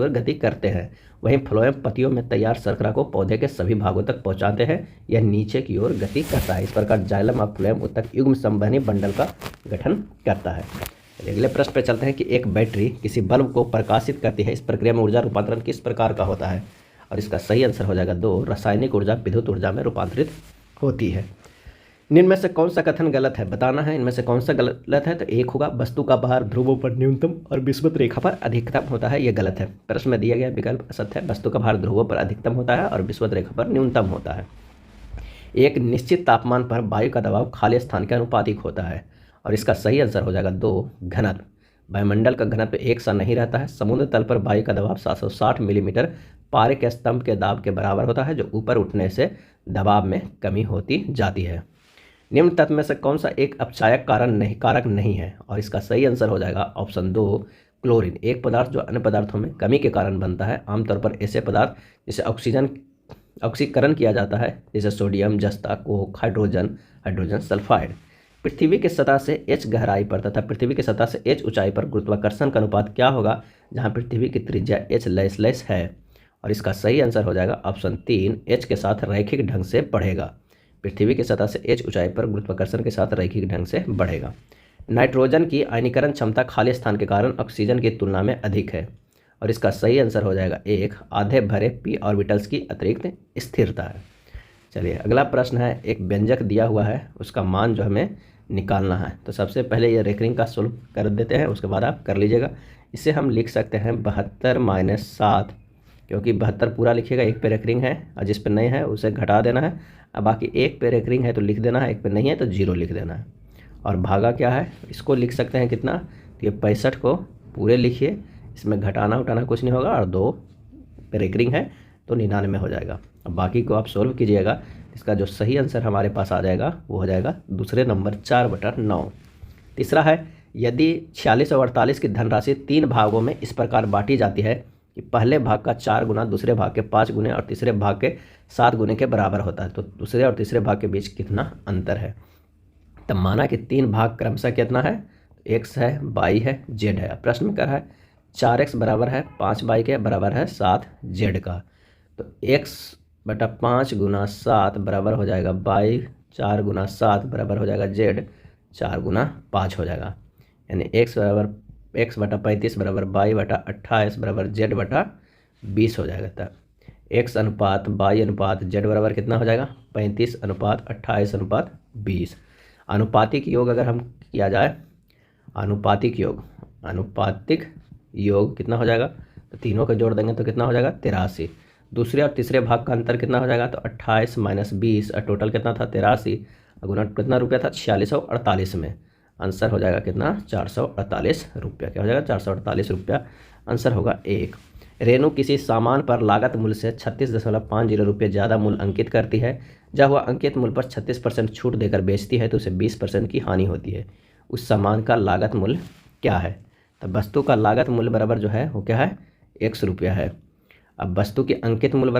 गति करते हैं। वहीं फ्लोएम पत्तियों में तैयार शर्करा को पौधे के सभी भागों तक पहुंचाते हैं। यह नीचे की ओर गति करता है। इस प्रकार जाइलम और फ्लोएम उत्तक युग्म संवहनी बंडल का गठन करता है। अगले प्रश्न पे चलते हैं कि एक बैटरी किसी बल्ब को प्रकाशित करती है। इस प्रक्रिया में ऊर्जा रूपांतरण किस प्रकार का होता है? और इसका सही आंसर हो जाएगा 2, रासायनिक ऊर्जा विद्युत ऊर्जा में रूपांतरित होती है। निम्न में से कौन सा कथन गलत है? बताना है इनमें से कौन सा गलत है। तो 1 होगा, वस्तु का भार ध्रुवों पर न्यूनतम और विषुवत रेखा पर अधिकतम होता है। यह गलत है। प्रश्न में दिया गया विकल्प असत्य है। वस्तु का भार ध्रुवों पर अधिकतम होता है और विषुवत रेखा पर न्यूनतम होता है। एक निश्चित तापमान पर वायु का दबाव खाली स्थान के अनुपातिक होता है। और इसका सही आंसर हो जाएगा 2, घनत्व। वायुमंडल का घनत्व एक सा नहीं रहता है। समुद्र तल पर वायु का दबाव 760 मिलीमीटर पारे के स्तंभ के दाब के बराबर होता है, जो ऊपर उठने से दबाव में कमी होती जाती है। निम्न तत्व में से कौन सा एक अपचायक कारक नहीं है? और इसका सही आंसर हो जाएगा ऑप्शन 2, क्लोरीन। एक पदार्थ जो अन्य पदार्थों में कमी के कारण बनता है। आमतौर पर ऐसे पदार्थ जिसे ऑक्सीकरण किया जाता है, जैसे सोडियम, जस्ता, कोक, हाइड्रोजन सल्फाइड। पृथ्वी की सतह से h गहराई पर तथा पृथ्वी की सतह से h ऊंचाई पर गुरुत्वाकर्षण का अनुपात क्या होगा जहां पृथ्वी की त्रिज्या h लैस है। और इसका सही आंसर हो जाएगा ऑप्शन 3, h के साथ रैखिक ढंग से बढ़ेगा। पृथ्वी की सतह से h ऊंचाई पर गुरुत्वाकर्षण के साथ रैखिक ढंग से बढ़ेगा। नाइट्रोजन की आयनीकरण क्षमता खाली स्थान के कारण ऑक्सीजन की तुलना में अधिक है। और इसका सही आंसर हो जाएगा 1, आधे भरे p ऑर्बिटल्स की अतिरिक्त स्थिरता है। चलिए अगला प्रश्न है, एक व्यंजक दिया हुआ है, उसका मान जो हमें निकालना है। तो सबसे पहले ये रेकरिंग का सोल्व कर देते हैं, उसके बाद आप कर लीजिएगा। इसे हम लिख सकते हैं 72 - 7, क्योंकि 72 पूरा लिखिएगा, एक पे रेकरिंग है और जिस पे नहीं है उसे घटा देना है। अब बाकी एक पे रेकरिंग है तो लिख देना है, एक पे नहीं है तो 0 लिख देना है। और भागा क्या है, इसको लिख सकते हैं कितना, तो ये 65 को पूरे लिखिए, इसमें घटाना उठाना कुछ नहीं होगा, और 2 पे रेकरिंग है तो 99 हो जाएगा। अब बाकी को आप सोल्व कीजिएगा, इसका जो सही आंसर हमारे पास आ जाएगा वो हो जाएगा दूसरे नंबर 4/9। तीसरा है, यदि 46 और 48 की धनराशि 3 भागों में इस प्रकार बांटी जाती है कि पहले भाग का 4 गुना, दूसरे भाग के 5 गुने और तीसरे भाग के 7 गुने के बराबर होता है, तो दूसरे और तीसरे भाग के बीच कितना अंतर है। तब माना कि 3 भाग क्रमशः कितना है, x है, y है, z है। प्रश्न में कह रहा है 4x बराबर है 5y के बराबर है 7z का, तो x/5 × 7 बराबर हो जाएगा y, 4 × 7 बराबर हो जाएगा z, 4 × 5 हो जाएगा। यानी x/35 बराबर y/28 बराबर z/20 हो जाएगा। तब x अनुपात y अनुपात z बराबर कितना हो जाएगा, 35/28/20। अनुपातिक योग अगर हम किया जाए, अनुपातिक योग कितना हो जाएगा, तो तीनों को जोड़ देंगे तो कितना हो जाएगा 83। दूसरे और तीसरे भाग का अंतर कितना हो जाएगा, तो 28 - 20 और टोटल कितना था 83, गुना कितना रुपया था 4648 में। आंसर हो जाएगा कितना 448 रुपया। क्या हो जाएगा 448 रुपया, आंसर होगा 1। रेणु किसी सामान पर लागत मूल्य से 36.50 रुपये ज़्यादा मूल्य अंकित करती है। जब वह अंकित मूल्य पर 36% छूट देकर बेचती है तो उसे 20% की हानि होती है। उस सामान का लागत मूल्य क्या है। तो वस्तु का लागत मूल्य बराबर जो है वो क्या है, 100 रुपया है। अब वस्तु की अंकित मूल्य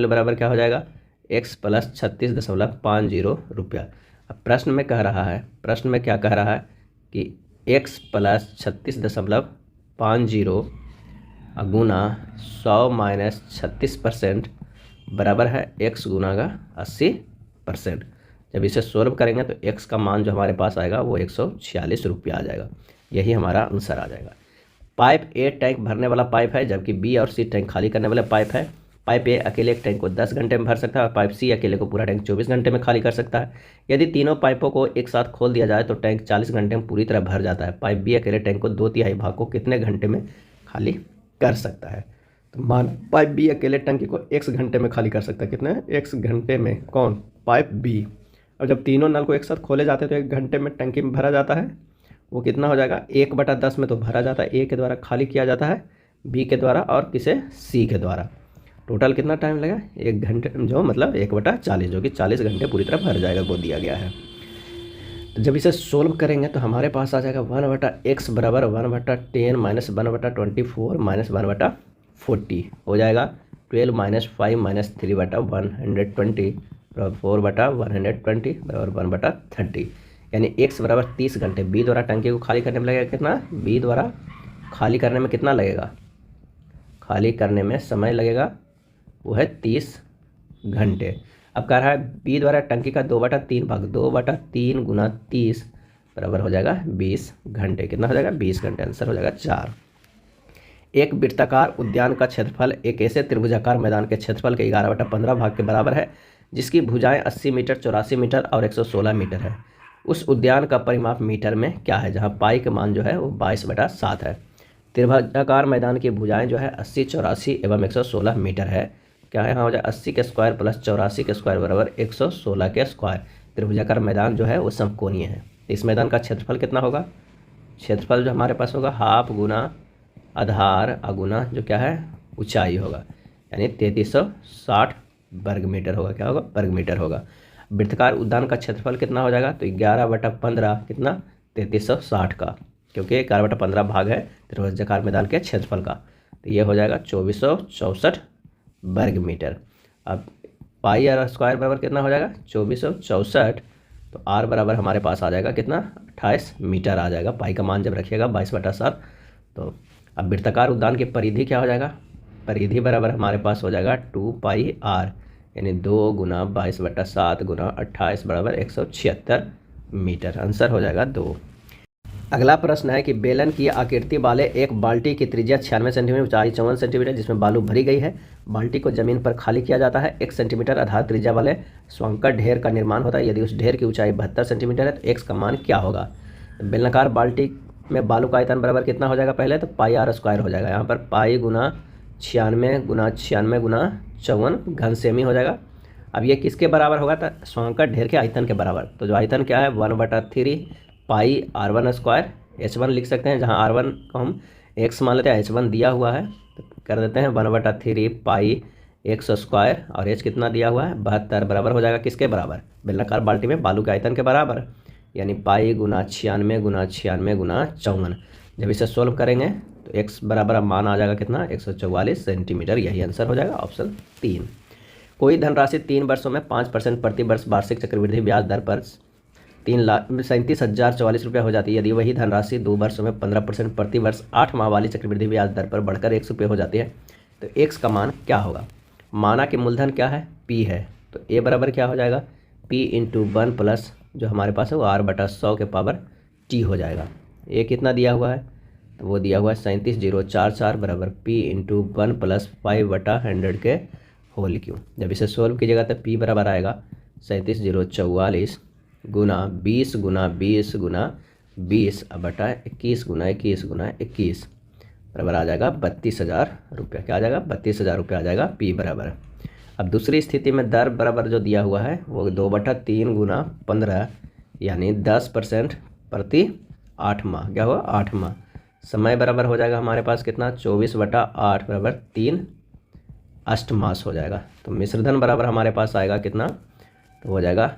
बराबर क्या हो जाएगा, x + 36.50 रुपया। अब प्रश्न में क्या कह रहा है कि x + 36.50 गुना 100 - 36% बराबर है x गुना का 80%। जब इसे सोल्व करेंगे तो x का मान जो हमारे पास आएगा वो 146 रुपया आ जाएगा। यही हमारा आंसर आ जाएगा। पाइप ए टैंक भरने वाला पाइप है, जबकि बी और सी टैंक खाली करने वाला पाइप है। पाइप ए अकेले एक टैंक को 10 घंटे में भर सकता है और पाइप सी अकेले को पूरा टैंक 24 घंटे में खाली कर सकता है। यदि तीनों पाइपों को एक साथ खोल दिया जाए तो टैंक 40 घंटे में पूरी तरह भर जाता है। पाइप बी अकेले टैंक को 2/3 भाग को कितने घंटे में खाली कर सकता है। तो मान पाइप बी अकेले टंकी को x घंटे में खाली कर सकता है, कितने x घंटे में, कौन, पाइप बी। और जब तीनों नल को एक साथ खोले जाते हैं तो 1 घंटे में टंकी में भरा जाता है, वो कितना हो जाएगा 1/10 में तो भरा जाता है, ए के द्वारा खाली किया जाता है, बी के द्वारा और किसे, सी के द्वारा। टोटल कितना टाइम लगा, 1 घंटे, जो मतलब 1/40, जो कि 40 घंटे पूरी तरह भर जाएगा, वो दिया गया है। तो जब इसे सोल्व करेंगे तो हमारे पास आ जाएगा 1/x बराबर 1/10 - 1/24 - 1/40 हो जाएगा 12 - 5 - 3/120 4/120 बराबर 1/30। यानी x बराबर 30 घंटे। बी द्वारा टंकी को खाली करने में लगेगा कितना, बी द्वारा खाली करने में कितना लगेगा, खाली करने में समय लगेगा वो है 30 घंटे। अब कह रहा है बी द्वारा टंकी का 2/3 भाग, 2/3 गुना 30 बराबर हो जाएगा 20 घंटे। कितना हो जाएगा 20 घंटे, आंसर हो जाएगा 4। एक वृत्ताकार उद्यान का क्षेत्रफल एक ऐसे त्रिभुजाकार मैदान के क्षेत्रफल के 11/15 भाग के बराबर है, जिसकी भुजाएं 80 मीटर, 84 मीटर और 116 मीटर है। उस उद्यान का परिमाप मीटर में क्या है, जहाँ पाई के मान जो है वो 22/7 है। त्रिभुजाकार मैदान की भुजाएं जो है 80, 84 एवं 116 मीटर है। क्या है, यहाँ हो जाए 80 के स्क्वायर प्लस 84 के स्क्वायर बराबर 116 के स्क्वायर। त्रिभुजाकार मैदान जो है वो समकोणीय है। इस मैदान का क्षेत्रफल कितना होगा, क्षेत्रफल जो हमारे पास होगा हाफ गुना आधार अगुना जो क्या है ऊंचाई होगा, यानी 3360 वर्ग मीटर होगा। क्या होगा, वर्ग मीटर होगा। वृत्ताकार उद्यान का क्षेत्रफल कितना हो जाएगा, तो 11/15 कितना 3360 का, क्योंकि 11/15 भाग है त्रिभुजाकार मैदान के क्षेत्रफल का, तो ये हो जाएगा 2464 वर्ग मीटर। अब पाई आर स्क्वायर बराबर कितना हो जाएगा 2464, तो आर बराबर हमारे पास आ जाएगा कितना 28 मीटर आ जाएगा। पाई का मान जब रखिएगा 22/7। तो अब वृत्ताकार उद्यान की परिधि क्या हो जाएगा, परिधि बराबर हमारे पास हो जाएगा 2πr, यानी 2 गुना 22/7 गुना 28 बराबर 176 मीटर। आंसर हो जाएगा 2। अगला प्रश्न है कि बेलन की आकृति वाले एक बाल्टी की त्रिज्या 96 सेंटीमीटर, ऊंचाई 54 सेंटीमीटर, जिसमें बालू भरी गई है। बाल्टी को जमीन पर खाली किया जाता है। 1 सेंटीमीटर आधार त्रिज्या वाले स्वयंकर ढेर का निर्माण होता है। यदि उस ढेर की ऊंचाई 72 सेंटीमीटर है तो एक्स का मान क्या होगा। बेलनाकार बाल्टी में बालू का आयतन बराबर कितना हो जाएगा, पहले तो पाई आर स्क्वायर हो जाएगा। यहाँ पर पाई गुना 96 गुना 96 गुना 54 घन सेमी हो जाएगा। अब ये किसके बराबर होगा, तो स्वयंकर ढेर के आयतन के बराबर। तो जो आयतन क्या है 1/3 पाई R1 स्क्वायर, H1 लिख सकते हैं, जहाँ R1 को हम x मान लेते हैं, H1 दिया हुआ है तो कर देते हैं 1/3 पाई x स्क्वायर, और h कितना दिया हुआ है 72, बराबर हो जाएगा किसके बराबर, बेलनाकार बाल्टी में बालू के आयतन के बराबर, यानी पाई गुना 96 गुना 96 गुना 54। जब इसे सोल्व करेंगे तो x बराबर मान आ जाएगा कितना 144 सेंटीमीटर। यही आंसर हो जाएगा ऑप्शन 3। कोई धनराशि 3 वर्षों में 5% प्रति वर्ष वार्षिक चक्रवृद्धि ब्याज दर पर 3,37,044 रुपये हो जाती है। यदि वही धनराशि 2 वर्षों में 15% प्रति वर्ष 8 माह वाली चक्रवृद्धि ब्याज दर पर बढ़कर 100 रुपये हो जाती है तो x का मान क्या होगा। माना कि मूलधन क्या है p है, तो a बराबर क्या हो जाएगा p इंटू 1 प्लस जो हमारे पास है वो r/100 के पावर t हो जाएगा। a कितना दिया हुआ है, तो वो दिया हुआ है 37,044 बराबर p इंटू 1 प्लस 5/100 के होल क्यूब। जब इसे सोल्व कीजिएगा तो p बराबर आएगा 37,044 गुना 20 गुना 20 गुना 20 बटा 21 गुना 21 गुना 21 बराबर आ जाएगा 32,000 रुपये। क्या आ जाएगा 32,000 रुपये आ जाएगा p बराबर। अब दूसरी स्थिति में दर बराबर जो दिया हुआ है वो 2/3 गुना 15 यानी 10% प्रति 8 माह। क्या होगा 8 माह। समय बराबर हो जाएगा हमारे पास कितना 24/8 बराबर 3 अष्टमास हो जाएगा। तो मिश्रधन बराबर हमारे पास आएगा कितना, तो हो जाएगा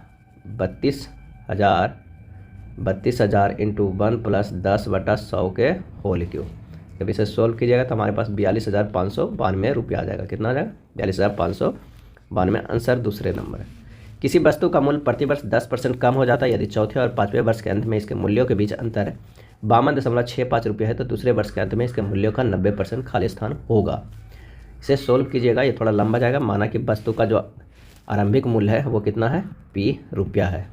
32,000 इंटू 1 प्लस 10/100 के होल क्यूब। जब इसे सोल्व कीजिएगा तो हमारे पास 42,592 रुपया आ जाएगा। कितना आ जाएगा 42,592। आंसर दूसरे नंबर है। किसी वस्तु का मूल्य प्रति वर्ष 10% कम हो जाता है। यदि चौथे और 5वें वर्ष के अंत में इसके मूल्यों के बीच अंतर 52.65 रुपये है तो दूसरे वर्ष के अंत में इसके मूल्यों का 90% खाली स्थान होगा। इसे सोल्व कीजिएगा, ये थोड़ा लंबा जाएगा। माना कि वस्तु का जो आरंभिक मूल्य है वो कितना है p रुपया है।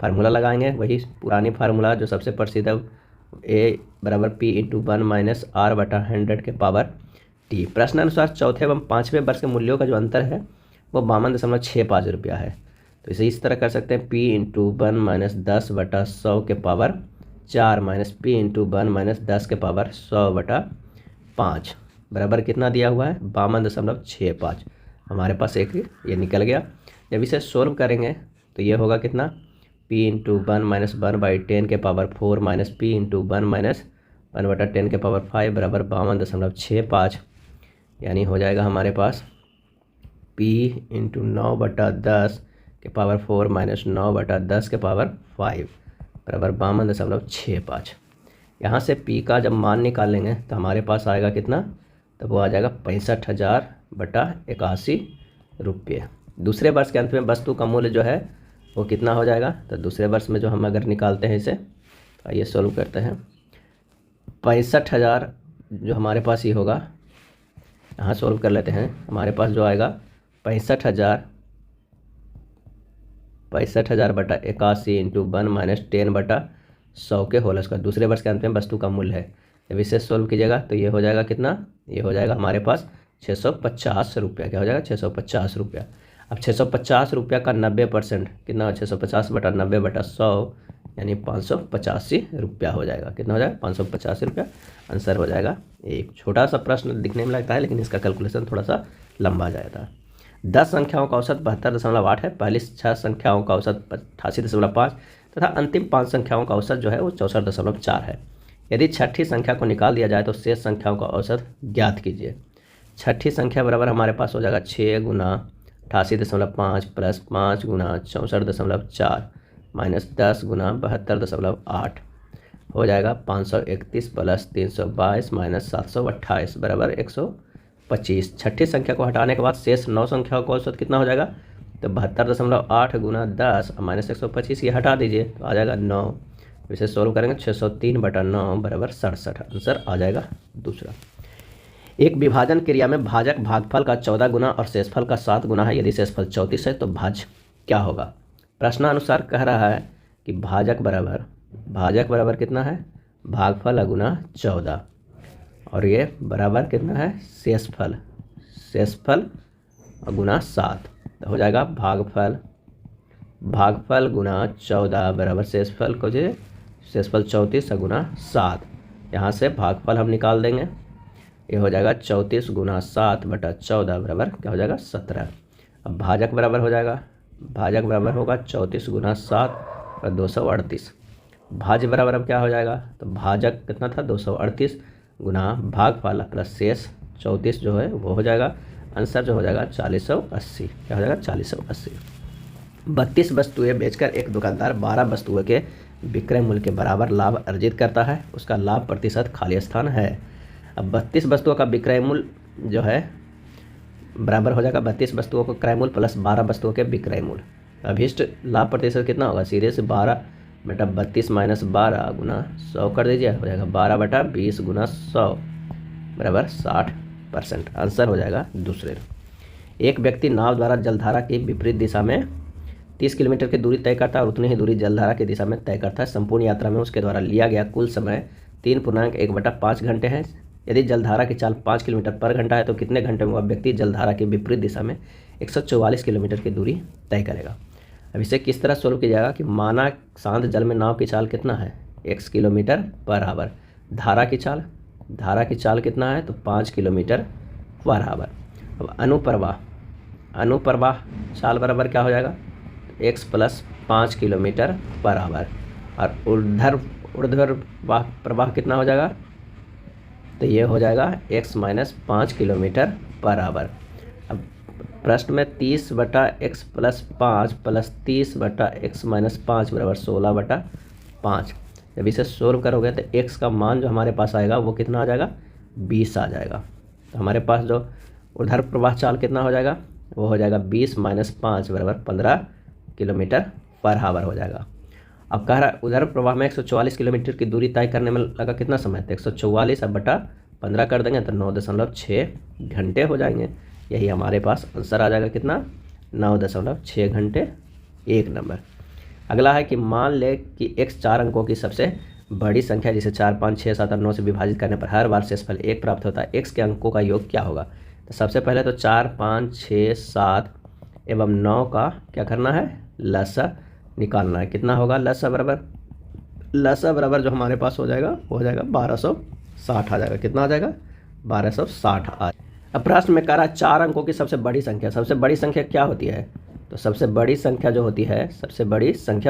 फार्मूला लगाएंगे वही पुरानी फार्मूला जो सबसे प्रसिद्ध है, a बराबर p इंटू 1 माइनस r/100 के पावर t। प्रश्नानुसार चौथे एवं 5वें वर्ष के मूल्यों का जो अंतर है वो 52.65 रुपया है। तो इसे इस तरह कर सकते हैं p इंटू 1 माइनस 10/100 के power 4 minus p into 1 minus 10 के पावर 100/5 बराबर कितना दिया हुआ है 52.65। हमारे पास एक ये निकल गया। जब इसे सोल्व करेंगे तो ये होगा कितना p इंटू 1 माइनस 1/10 के power 4 minus p into 1 minus 1/10 के पावर 5 बराबर 52.65, यानी हो जाएगा हमारे पास p इंटू 9/10 के पावर 4 माइनस 9/10 के पावर 5 बराबर 52.65। यहाँ से p का जब मान निकालेंगे तो हमारे पास आएगा कितना, तो वो आ जाएगा 65,000/81 रुपये। दूसरे वर्ष के अंत में वस्तु का मूल्य जो है वो कितना हो जाएगा, तो दूसरे वर्ष में जो हम अगर निकालते हैं इसे तो आइए सोल्व करते हैं। 65,000 जो हमारे पास ये होगा, यहाँ सोल्व कर लेते हैं। हमारे पास जो आएगा 65,000/81 इंटू 1 माइनस 10/100 के होल स्क्वायर दूसरे वर्ष के अंत में वस्तु का मूल्य है। जब इसे सोल्व कीजिएगा तो ये हो जाएगा कितना, ये हो जाएगा हमारे पास 650 रुपया। क्या हो जाएगा 650 रुपया। अब 650 रुपया का 90% कितना, 650/90/100 यानी 585 रुपया हो जाएगा। कितना हो जाएगा 585 रुपया। आंसर हो जाएगा एक। छोटा सा प्रश्न दिखने में लगता है लेकिन इसका कैलकुलेशन थोड़ा सा लंबा जाता है। 10 संख्याओं का औसत 72.8 है। पहली 6 संख्याओं का औसत 88.5 तथा अंतिम 5 संख्याओं का औसत जो है वो 64.4 है। यदि छठी संख्या को निकाल दिया जाए तो शेष संख्याओं का औसत ज्ञात कीजिए। छठी संख्या बराबर हमारे पास हो जाएगा 6 गुना 88.5 प्लस 5 गुना 64.4 माइनस 10 गुना 72.8 हो जाएगा 531 प्लस 322 माइनस 728 बराबर 125। छठी संख्या को हटाने के बाद शेष 9 संख्याओं का औसत कितना हो जाएगा तो 72.8 गुना 10 माइनस 125, ये हटा दीजिए तो आ जाएगा 9। इसे सोल्व करेंगे 603/9 बराबर 67, आंसर आ जाएगा दूसरा। एक विभाजन क्रिया में भाजक भागफल का 14 गुना और शेषफल का 7 गुना है। यदि शेषफल 34 है तो भाज्य क्या होगा? प्रश्नानुसार कह रहा है कि भाजक बराबर कितना है? भागफल गुना 14 और ये बराबर कितना है? शेषफल गुना 7, तो हो जाएगा भागफल गुना 14 बराबर शेषफल को जो शेषफल 34 गुना 7। यहाँ से भागफल हम निकाल देंगे, ये हो जाएगा 34 गुना 7/14 बराबर क्या हो जाएगा? 17। अब भाजक बराबर होगा 34 गुना 7 और 238। भाज्य बराबर अब क्या हो जाएगा? तो भाजक कितना था? 238 गुना भागफल प्लस शेष 34 जो है वो हो जाएगा, आंसर जो हो जाएगा 4080। क्या हो जाएगा? 4080। 32 वस्तुएं बेचकर एक दुकानदार 12 वस्तुओं के विक्रय मूल्य के बराबर लाभ अर्जित करता है। उसका लाभ प्रतिशत खाली स्थान है। अब 32 वस्तुओं का विक्रय मूल्य जो है बराबर हो जाएगा 32 वस्तुओं का क्रय मूल्य प्लस 12 वस्तुओं के विक्रय मूल्य। अभिष्ट लाभ प्रतिशत कितना होगा? सीधे से 12/32 माइनस 12 गुना 100 कर दीजिए, हो जाएगा 12/20 गुना 100 बराबर 60%, आंसर हो जाएगा दूसरे। एक व्यक्ति नाव द्वारा जलधारा की विपरीत दिशा में 30 किलोमीटर की दूरी तय करता है और उतनी ही दूरी जलधारा की दिशा में तय करता है। संपूर्ण यात्रा में उसके द्वारा लिया गया कुल समय 3.1/5 घंटे है। यदि जलधारा की चाल 5 किलोमीटर पर घंटा है तो कितने घंटे में वह व्यक्ति जलधारा की विपरीत दिशा में 144 किलोमीटर की दूरी तय करेगा? अब इसे किस तरह सोल्व किया जाएगा कि माना शांत जल में नाव की चाल कितना है? x kilometre per hour. धारा की चाल कितना है? तो 5 किलोमीटर पर आवर। अब अनुप्रवाह चाल बराबर क्या हो जाएगा? x plus 5 kilometre per hour. और ऊर्ध्वाधर प्रवाह कितना हो जाएगा? तो ये हो जाएगा x minus 5 kilometre per hour. अब प्रश्न में 30/x plus 5 plus 30/x minus 5 बराबर 16/5। जब इसे सोल्व करोगे तो x का मान जो हमारे पास आएगा वो कितना आ जाएगा? 20 आ जाएगा। तो हमारे पास जो ऊर्ध्वाधर प्रवाह चाल कितना हो जाएगा? वो हो जाएगा 20 माइनस 5 बराबर 15 किलोमीटर पर आवर हो जाएगा। अब कह रहा है उधर प्रवाह में 144 किलोमीटर की दूरी तय करने में लगा कितना समय? तो 144 अब बटा 15 कर देंगे तो 9.6 घंटे हो जाएंगे। यही हमारे पास आंसर आ जाएगा कितना? 9.6 घंटे, 1 नंबर। अगला है कि मान ले कि x 4 अंकों की सबसे बड़ी संख्या जिसे 4, 5, 6, 7 और 9 से विभाजित करने पर हर बार शेषफल 1 प्राप्त होता है। x के अंकों का योग क्या होगा? तो सबसे पहले तो 4, 5, 6, 7 एवं 9 का क्या करना है? लसा निकालना है। कितना होगा लसा बराबर जो हमारे पास हो जाएगा वो हो जाएगा 1260 आ जाएगा। कितना आ जाएगा? 1260 आ। अब प्रश्न में कह रहा है 4 अंकों की सबसे बड़ी संख्या क्या होती है? तो सबसे बड़ी संख्या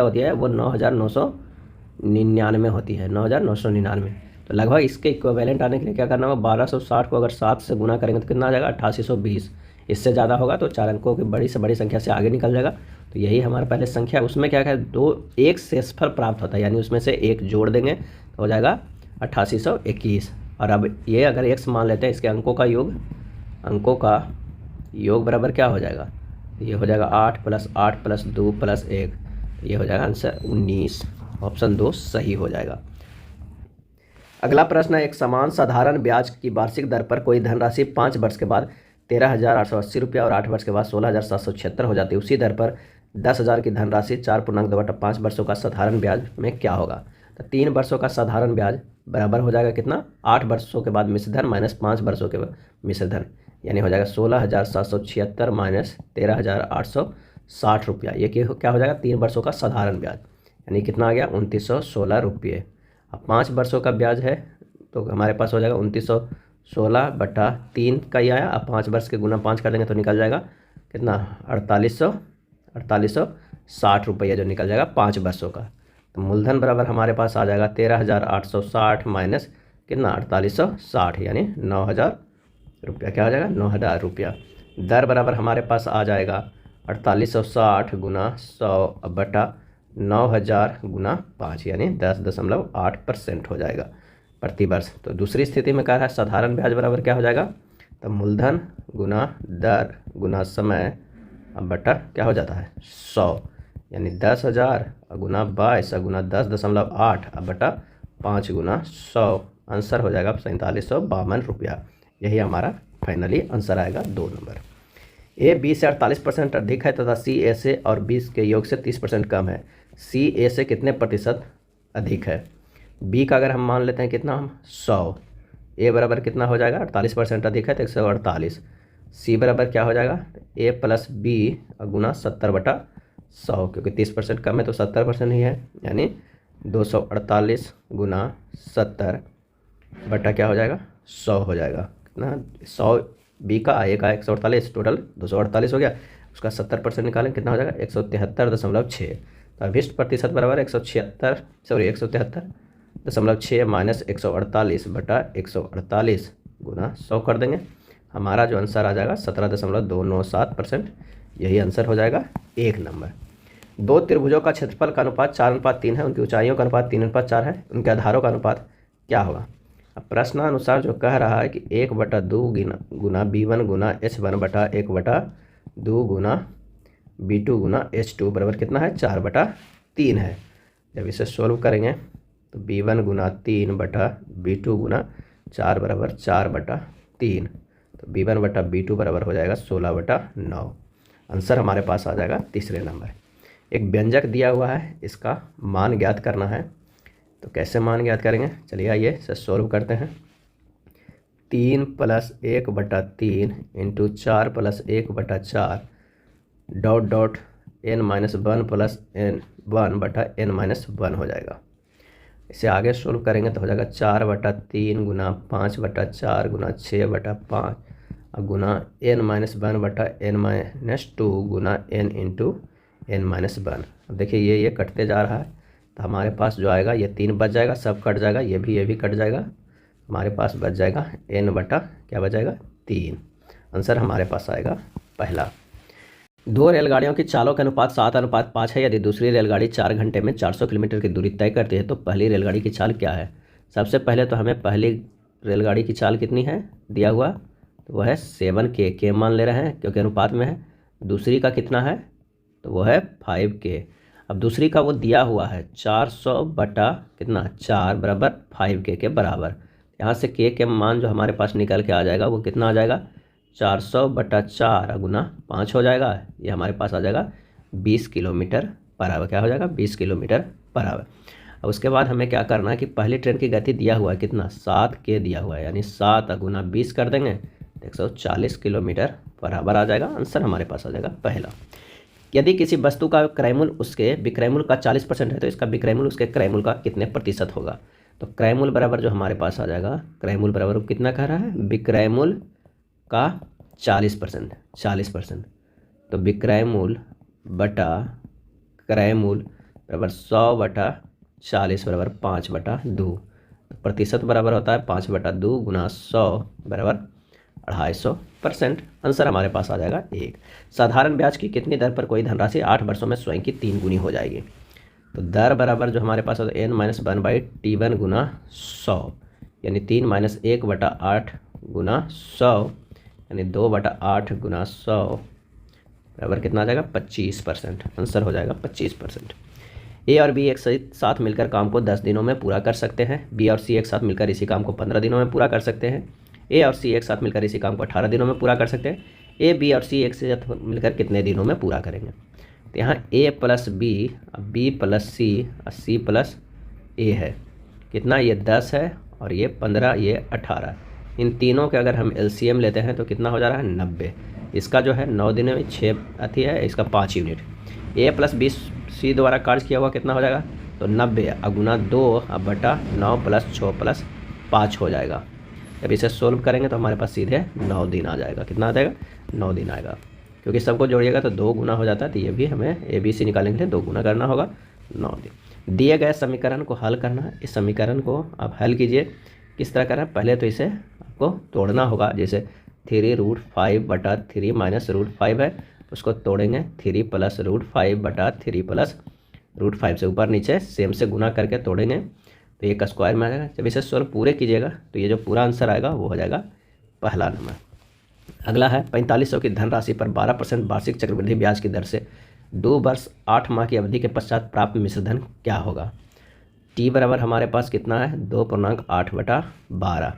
होती है वो 9999 होती है, 9999। तो लगभग इसके इक्विवेलेंट आने के लिए क्या करना होगा? 1260 को अगर 7 से गुना करेंगे तो कितना आ जाएगा? 8820। इससे ज़्यादा होगा तो 4 अंकों की बड़ी से बड़ी संख्या से आगे निकल जाएगा। तो यही हमारा पहले संख्या, उसमें क्या है? 1 शेषफल प्राप्त होता है, यानी उसमें से 1 जोड़ देंगे तो हो जाएगा 8821। और अब ये अगर x मान लेते हैं, इसके अंकों का योग बराबर क्या हो जाएगा? ये हो जाएगा 8 + 8 + 2 + 1, ये हो जाएगा आंसर 19। ऑप्शन 2 सही हो जाएगा। अगला प्रश्न है एक समान साधारण ब्याज की वार्षिक दर पर कोई धनराशि 5 वर्ष के बाद 13,880 रुपया और 8 वर्ष के बाद 16,776 हो जाती है। उसी दर पर 10,000 की धनराशि 4.2/5 वर्षों का साधारण ब्याज में क्या होगा? तो 3 वर्षों का साधारण ब्याज बराबर हो जाएगा कितना? 8 वर्षों के बाद मिश्र धन माइनस 5 वर्षों के बाद मिश्र धन, यानी हो जाएगा 16,776 माइनस 13,860 रुपया। ये क्या हो जाएगा? 3 वर्षों का साधारण ब्याज, यानी कितना आ गया? 2916 रुपये। अब 5 वर्षों का ब्याज है तो हमारे पास हो जाएगा 2916/3 का ही आया। अब 5 वर्ष के गुना 5 कर देंगे तो निकल जाएगा कितना? 4860 रुपया जो निकल जाएगा 5 वर्षों का। तो मूलधन बराबर हमारे पास आ जाएगा 13,860 माइनस कितना? 4860, यानी 9,000 रुपया। क्या हो जाएगा? 9,000 रुपया। दर बराबर हमारे पास आ जाएगा 4860 गुना 100 बटा 9,000 गुना 5, यानी 10.8% हो जाएगा प्रति वर्ष। तो दूसरी स्थिति में कह रहा है साधारण ब्याज बराबर क्या हो जाएगा? तो मूलधन गुना दर गुना समय अब बटा क्या हो जाता है 100, यानी 10,000 गुना 22 गुना 10.8 अब बटा 5 गुना 100। आंसर हो जाएगा 4752 रुपया। यही हमारा फाइनली आंसर आएगा 2 नंबर। ए बी से 48% अधिक है तथा सी ए से और बी के योग से 30% कम है। सी ए से कितने प्रतिशत अधिक है? बी का अगर हम मान लेते हैं कितना, हम 100, ए बराबर कितना हो जाएगा 48% अधिक है तो 148, सी बराबर क्या हो जाएगा ए प्लस बी गुना 70/100, क्योंकि 30% कम है तो 70% ही है, यानी 248 गुना 70 बटा क्या हो जाएगा 100 हो जाएगा। कितना 100 बी का, ए का 148, टोटल 248 हो गया, उसका 70% निकालें कितना हो जाएगा 173.6। तो अभिष्ट प्रतिशत बराबर 173.6 माइनस 148 बटा 148 गुना 100 कर देंगे। हमारा जो आंसर आ जाएगा 17.297%। यही आंसर हो जाएगा 1 नंबर। दो त्रिभुजों का क्षेत्रफल का अनुपात 4:3 है, उनकी ऊंचाइयों का अनुपात 3:4 है, उनके आधारों का अनुपात क्या होगा? अब प्रश्नानुसार जो कह रहा है कि 1/2 गुना B1 गुना H1 बटा 1/2 गुना B2 गुना H2 बराबर कितना है 4/3 है। जब इसे सोल्व करेंगे तो B1 गुना 3 बटा B2 गुना 4 बराबर 4/3, तो B1 बटा B2 बराबर हो जाएगा 16/9। आंसर हमारे पास आ जाएगा तीसरे नंबर। एक व्यंजक दिया हुआ है, इसका मान ज्ञात करना है। तो कैसे मान ज्ञात करेंगे, चलिए आइए इसे सोल्व करते हैं। 3 + 1/3 into 4 + 1/4 dot dot n-1 + n1/n-1 हो जाएगा। इसे आगे सोल्व करेंगे तो हो जाएगा 4/3 गुना 5/4 गुना 6/5 गुना n-1/n-2 गुना n इंटू n-1। अब देखिए ये कटते जा रहा है, तो हमारे पास जो आएगा ये 3 बच जाएगा, सब कट जाएगा, ये भी कट जाएगा, हमारे पास बच जाएगा n बटा क्या बच जाएगा 3। आंसर हमारे पास आएगा पहला। दो रेलगाड़ियों की चालों का अनुपात 7:5 है। यदि दूसरी रेलगाड़ी 4 घंटे में 400 किलोमीटर की दूरी तय करती है तो पहली रेलगाड़ी की चाल क्या है? सबसे पहले तो हमें पहली रेलगाड़ी की चाल कितनी है दिया हुआ, तो वह है 7k मान ले रहे हैं क्योंकि अनुपात में है। दूसरी का कितना है, तो वो है 5k। अब दूसरी का वो दिया हुआ है 400 बटा कितना 4 बराबर 5k के बराबर। यहाँ से k के मान जो हमारे पास निकल के आ जाएगा वो कितना आ जाएगा 400 बटा 4 गुना 5 हो जाएगा। ये हमारे पास आ जाएगा 20 किलोमीटर पर आवर। क्या हो जाएगा 20 किलोमीटर पर आवर। अब उसके बाद हमें क्या करना है कि पहली ट्रेन की गति दिया हुआ है कितना 7k दिया हुआ है, यानी 7 गुना 20 कर देंगे तो 140 किलोमीटर पर आवर आ जाएगा। आंसर हमारे पास आ जाएगा पहला। यदि किसी वस्तु का क्रयमूल्य उसके विक्रयमूल्य का 40% है तो इसका विक्रयमूल्य उसके क्रयमूल्य का कितने प्रतिशत होगा? तो क्रयमूल्य बराबर जो हमारे पास आ जाएगा, क्रयमूल्य बराबर कितना कह रहा है विक्रयमूल्य का 40%। तो विक्रयमूल्य बटा क्रयमूल्य बराबर 100 बटा 40 बराबर 5/2। प्रतिशत बराबर होता है 5/2 गुना 100 बराबर 250%। आंसर हमारे पास आ जाएगा 1। साधारण ब्याज की कितनी दर पर कोई धनराशि 8 वर्षों में स्वयं की 3 गुनी हो जाएगी? तो दर बराबर जो हमारे पास होता है n-1/T1 गुना 100, यानी 3 - 1/8 गुना 100, यानी 2/8 गुना 100 बराबर कितना आ जाएगा 25%। आंसर हो जाएगा 25%। ए और बी एक साथ मिलकर काम को 10 दिनों में पूरा कर सकते हैं। बी और सी एक साथ मिलकर इसी काम को 15 दिनों में पूरा कर सकते हैं। ए और सी एक साथ मिलकर इसी काम को 18 दिनों में पूरा कर सकते हैं। ए बी और सी एक साथ मिलकर कितने दिनों में पूरा करेंगे? तो यहाँ ए प्लस बी प्लस सी और सी प्लस ए है कितना, ये 10 है और ये 15, ये 18। इन तीनों के अगर हम एलसीएम लेते हैं तो कितना हो जा रहा है 90। इसका जो है 9 दिनों में 6 अथी है, इसका 5 यूनिट। ए प्लस बी सी द्वारा कार्य किया हुआ कितना हो जाएगा, तो 90 गुना 2 बटा 9 + 6 + 5 हो जाएगा। जब इसे सोल्व करेंगे तो हमारे पास सीधे 9 दिन आ जाएगा। कितना आ जाएगा 9 दिन आएगा, क्योंकि सबको जोड़िएगा तो 2 गुना हो जाता है, तो ये भी हमें ABC निकालने के लिए 2 गुना करना होगा 9 दिन। दिए गए समीकरण को हल करना है। इस समीकरण को आप हल कीजिए। किस तरह करना है, पहले तो इसे आपको तोड़ना होगा। जैसे 3√5/3 - √5 है, उसको तोड़ेंगे 3 + √5/3 + √5 से ऊपर नीचे सेम से गुना करके तोड़ेंगे तो ये का स्क्वायर में आ जाएगा। जब इसे सोल्व पूरे कीजिएगा तो ये जो पूरा आंसर आएगा वो हो जाएगा पहला नंबर। अगला है 4500 की धनराशि पर 12% वार्षिक चक्रवृद्धि ब्याज की दर से 2 वर्ष 8 माह की अवधि के पश्चात प्राप्त मिश्रधन क्या होगा। टी बराबर हमारे पास कितना है 2.8/12,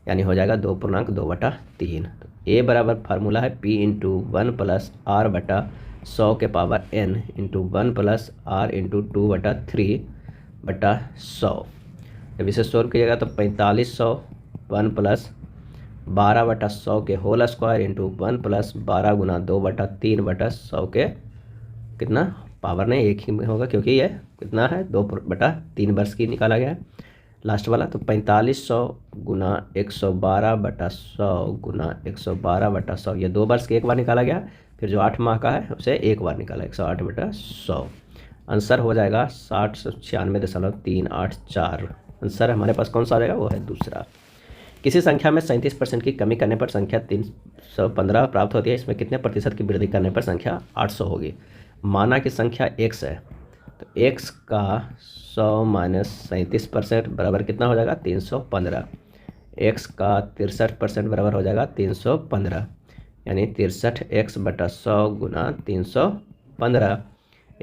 यानी हो जाएगा 2.2/3। तो ए बराबर फार्मूला है P इंटू 1 प्लस आर बटा 100 के power n into 1 plus R into 2/3/100। जब इसे सोल्व कीजिएगा तो 4500 1 प्लस 12/100 के होल स्क्वायर इंटू 1 प्लस 12 गुना 2/3/100 के कितना पावर नहीं एक ही होगा, क्योंकि ये कितना है 2/3 वर्ष की निकाला गया है लास्ट वाला। तो 4500 गुना 112/100 गुना 112/100, ये 2 वर्ष के एक बार निकाला गया। फिर जो 8 माह का है उसे एक बार निकाला 108/100। आंसर हो जाएगा 6096.384। आंसर हमारे पास कौन सा आ जाएगा, वो है दूसरा। किसी संख्या में 37% की कमी करने पर संख्या 315 प्राप्त होती है, इसमें कितने प्रतिशत की वृद्धि करने पर संख्या 800 होगी। माना कि संख्या x है, तो x का 100 माइनस 37% बराबर कितना हो जाएगा 315। x का 63% बराबर हो जाएगा 315, यानी 63x/100 गुना 315।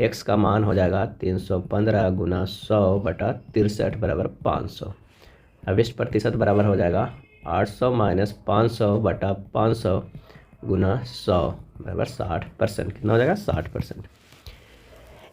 x का मान हो जाएगा 315 गुना 100/63 बराबर 500। अब इस प्रतिशत बराबर हो जाएगा 800 माइनस 500/500 गुना 100 बराबर 60%। कितना हो जाएगा 60%।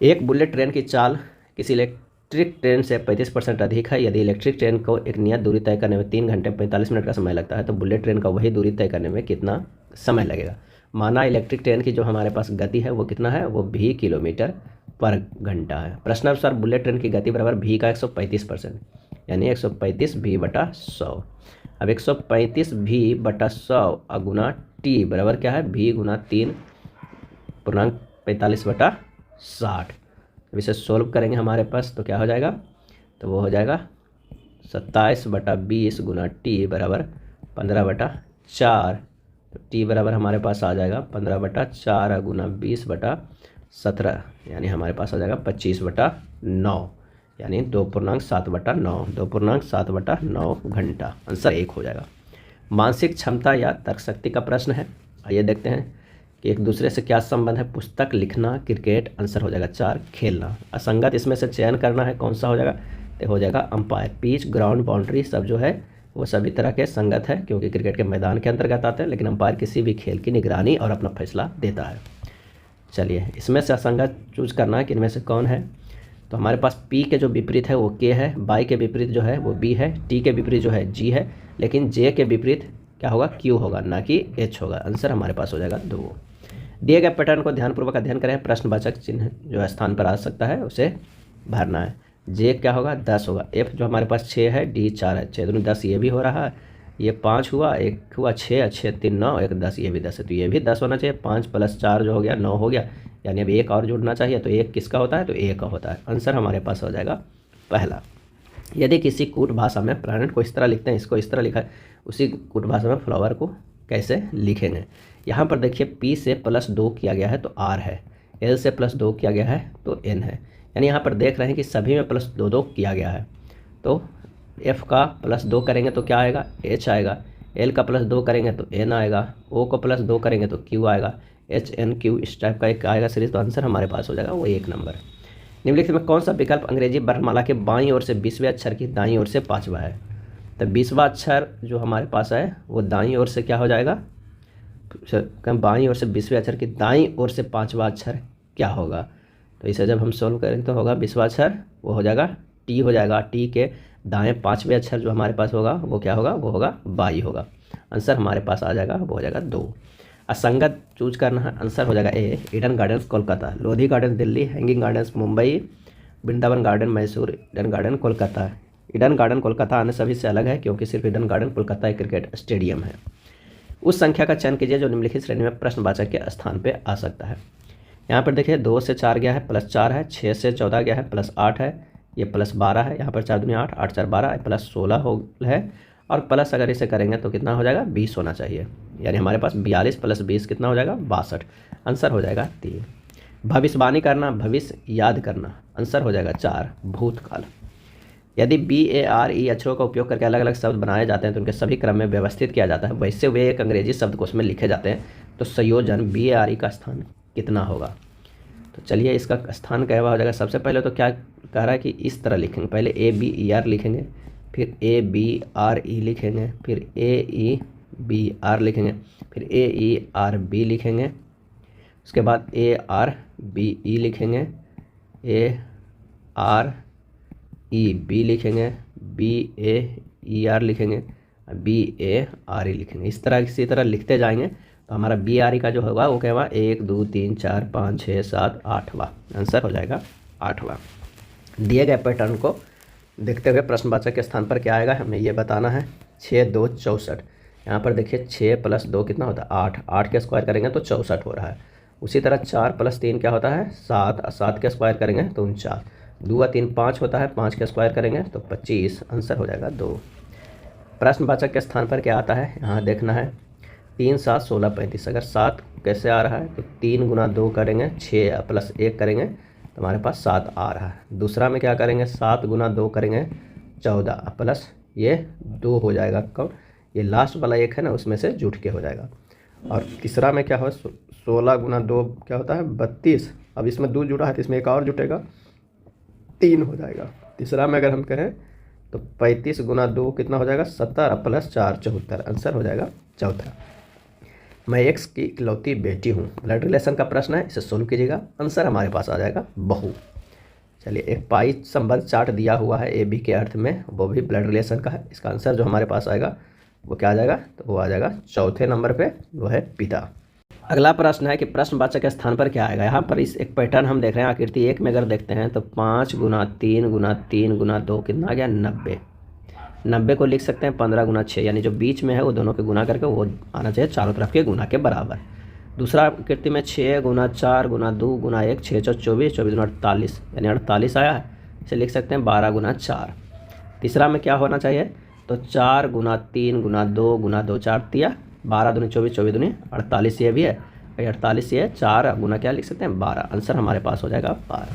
एक बुलेट ट्रेन की चाल किसी इलेक्ट्रिक ट्रेन से 35% अधिक है। यदि इलेक्ट्रिक ट्रेन को एक नियत दूरी तय करने में 3 घंटे 45 मिनट का समय लगता है, तो बुलेट ट्रेन का वही दूरी तय करने में कितना समय लगेगा। माना इलेक्ट्रिक ट्रेन की जो हमारे पास गति है वो कितना है, वो v किलोमीटर पर घंटा है। प्रश्नानुसार बुलेट ट्रेन की गति बराबर v का 135%, यानी 135 v/100। अब 135 v/100 गुना टी बराबर क्या है, v गुना 3.45/60। जब इसे सोल्व करेंगे हमारे पास तो क्या हो जाएगा, तो वो हो जाएगा 27/20 गुना टी बराबर 15/4। तो टी बराबर हमारे पास आ जाएगा 15/4 गुना 20/17, यानी हमारे पास आ जाएगा 25/9, यानी 2.7/9, 2.7/9 घंटा। आंसर 1 हो जाएगा। मानसिक क्षमता या तर्कशक्ति का प्रश्न है। आइए देखते हैं कि एक दूसरे से क्या संबंध है। पुस्तक, लिखना, क्रिकेट। आंसर हो जाएगा 4, खेलना। असंगत इसमें से चयन करना है, कौन सा हो जाएगा, तो हो जाएगा अंपायर। पिच, ग्राउंड, बाउंड्री सब जो है वो सभी तरह के संगत है, क्योंकि क्रिकेट के मैदान के अंतर्गत आते हैं, लेकिन अंपायर किसी भी खेल की निगरानी और अपना फैसला देता है। चलिए इसमें से असंगत चूज करना है कि इनमें से कौन है। तो हमारे पास P के जो विपरीत है वो K है, बाई के विपरीत जो है वो B है, T के विपरीत जो है G है, लेकिन J के विपरीत क्या होगा, Q होगा, ना कि H होगा। आंसर हमारे पास हो जाएगा 2। दिए गए पैटर्न को ध्यानपूर्वक अध्ययन करें। प्रश्नवाचक चिन्ह जो स्थान पर आ सकता है उसे भरना है। J क्या होगा, 10 होगा। F जो हमारे पास 6 है, D 4 है, 6 दूनी 10, ये भी हो रहा है, ये 5 हुआ, 1 हुआ 6, 6 3 9, 1 10, ये भी 10 है, तो ये भी 10 होना चाहिए। 5 + 4 जो हो गया 9 हो गया, यानी अब 1 और जुड़ना चाहिए, तो 1 किसका होता है, तो A का होता है। आंसर हमारे पास हो जाएगा पहला। यदि किसी कूट भाषा में प्लैनेट को इस तरह लिखते हैं, इसको इस तरह लिखा है, उसी कूट भाषा में फ्लावर को कैसे लिखेंगे। यहाँ पर देखिए P से +2 किया गया है तो R है, L से +2 किया गया है तो N है, यानी यहाँ पर देख रहे हैं कि सभी में +2 किया गया है। तो F का +2 करेंगे तो क्या आएगा, H आएगा, L का +2 करेंगे तो N आएगा, O को +2 करेंगे तो Q आएगा, H N Q इस टाइप का एक आएगा सीरीज। तो आंसर हमारे पास हो जाएगा वो 1 नंबर। निम्नलिखित में कौन सा विकल्प अंग्रेजी वर्णमाला के बाईं ओर से 20वें अक्षर की दाईं ओर से 5वां है। तो 20वां अक्षर जो हमारे पास है वो दाईं ओर से क्या हो जाएगा, बाईं ओर से 20वें अक्षर की दाईं ओर से 5वां अक्षर क्या होगा। तो इसे जब हम सोल्व करेंगे तो होगा 20वां अक्षर वो हो जाएगा टी हो जाएगा, टी के दाएं 5वें अक्षर जो हमारे पास होगा वो क्या होगा, वो होगा बाई होगा। आंसर हमारे पास आ जाएगा वो हो जाएगा 2। असंगत चूज करना है, आंसर हो जाएगा A, Eden Gardens Kolkata, Lodhi Garden Delhi, Hanging Gardens Mumbai, Vrindavan Garden Mysore, Eden Garden Kolkata. Eden Garden Kolkata अन्य सभी से अलग है, क्योंकि सिर्फ ईडन गार्डन कोलकाता एक क्रिकेट स्टेडियम है। उस संख्या का चयन कीजिए जो निम्नलिखित श्रेणी में प्रश्नवाचक के स्थान पे आ सकता है। यहाँ पर देखिए 2 से 4 गया है +4 है, 6 से 14 गया है +8 है, ये +12 है, यहाँ पर 4 दूनी 8, 8 4 12, +16 हो है, और प्लस अगर इसे करेंगे तो कितना हो जाएगा 20 होना चाहिए, यानी हमारे पास 42 + 20 कितना हो जाएगा 62। आंसर हो जाएगा 3। भविष्यवाणी करना, भविष्य याद करना, आंसर हो जाएगा 4 भूतकाल। यदि BARE अक्षरों का उपयोग करके अलग अलग शब्द बनाए जाते हैं तो उनके सभी क्रम में व्यवस्थित किया जाता है, वैसे वे एक अंग्रेजी शब्दकोश में लिखे जाते हैं, तो संयोजन BARE का स्थान कितना होगा। तो चलिए इसका स्थान क्या हो जाएगा। सबसे पहले तो क्या कह रहा है कि इस तरह लिखेंगे, पहले ABER लिखेंगे, फिर ABRE लिखेंगे, फिर AEBR लिखेंगे, फिर AERB लिखेंगे, उसके बाद ARBE लिखेंगे, AREB लिखेंगे, BAER लिखेंगे, BARE लिखेंगे। इसी तरह लिखते जाएंगे तो हमारा BARE का जो होगा वो क्या हुआ 1 2 3 4 5 6 7 8वां आंसर हो जाएगा 8वां। दिए गए पैटर्न को देखते हुए प्रश्नवाचक के स्थान पर क्या आएगा हमें ये बताना है। 6 2 64, यहाँ पर देखिए 6 + 2 कितना होता है 8, 8 के स्क्वायर करेंगे तो 64 हो रहा है। उसी तरह 4 + 3 क्या होता है 7, 7 के स्क्वायर करेंगे तो 49, 2 × 3 5 होता है, 5 के स्क्वायर करेंगे तो 25, आंसर हो जाएगा 2। प्रश्नवाचक के स्थान पर क्या आता है यहाँ देखना है। 3 7 16 35, अगर 7 कैसे आ रहा है तो 3 × 2 करेंगे, 6 + 1 करेंगे तो हमारे पास 7 आ रहा है। दूसरा में क्या करेंगे 7 × 2 करेंगे 14 प्लस ये 2 हो जाएगा कौन, ये लास्ट वाला 1 है ना उसमें से जुट के हो जाएगा। और तीसरा में क्या हो 16 × 2 क्या होता है 32, अब इसमें 2 जुड़ा है तो इसमें एक और जुटेगा 3 हो जाएगा। तीसरा में अगर हम कहें तो 35 × 2 कितना हो जाएगा 17 + 4 74, आंसर हो जाएगा चौथा। मैं एक्स की इकलौती बेटी हूँ, ब्लड रिलेशन का प्रश्न है, इसे सोल्व कीजिएगा, आंसर हमारे पास आ जाएगा बहू। चलिए एक पाई संबंध चार्ट दिया हुआ है AB के अर्थ में, वो भी ब्लड रिलेशन का है, इसका आंसर जो हमारे पास आएगा वो क्या आ जाएगा तो वो आ जाएगा चौथे नंबर पे, वो है पिता। अगला प्रश्न है कि प्रश्नवाचक के स्थान पर क्या आएगा। यहाँ पर इस एक पैटर्न हम देख रहे हैं आकृति 1 में अगर देखते हैं तो 5 × 3 × 3 × 2 कितना आ गया 90, 90 को लिख सकते हैं 15 × 6, यानी जो बीच में है वो दोनों के गुना करके वो आना चाहिए चारों तरफ के गुना के बराबर। दूसरा आकृति में 6 × 4 × 2 × 1 6 × 24, 24 × 48 यानी 48 आया है, इसे लिख सकते हैं 12 × 4। तीसरा में क्या होना चाहिए तो 4 × 3 × 2 × 2 4 दिया, 12 दूनी 24, 24 दूनी 48 ये भी है, 48 ये 4 गुना क्या लिख सकते हैं 12, आंसर हमारे पास हो जाएगा 12।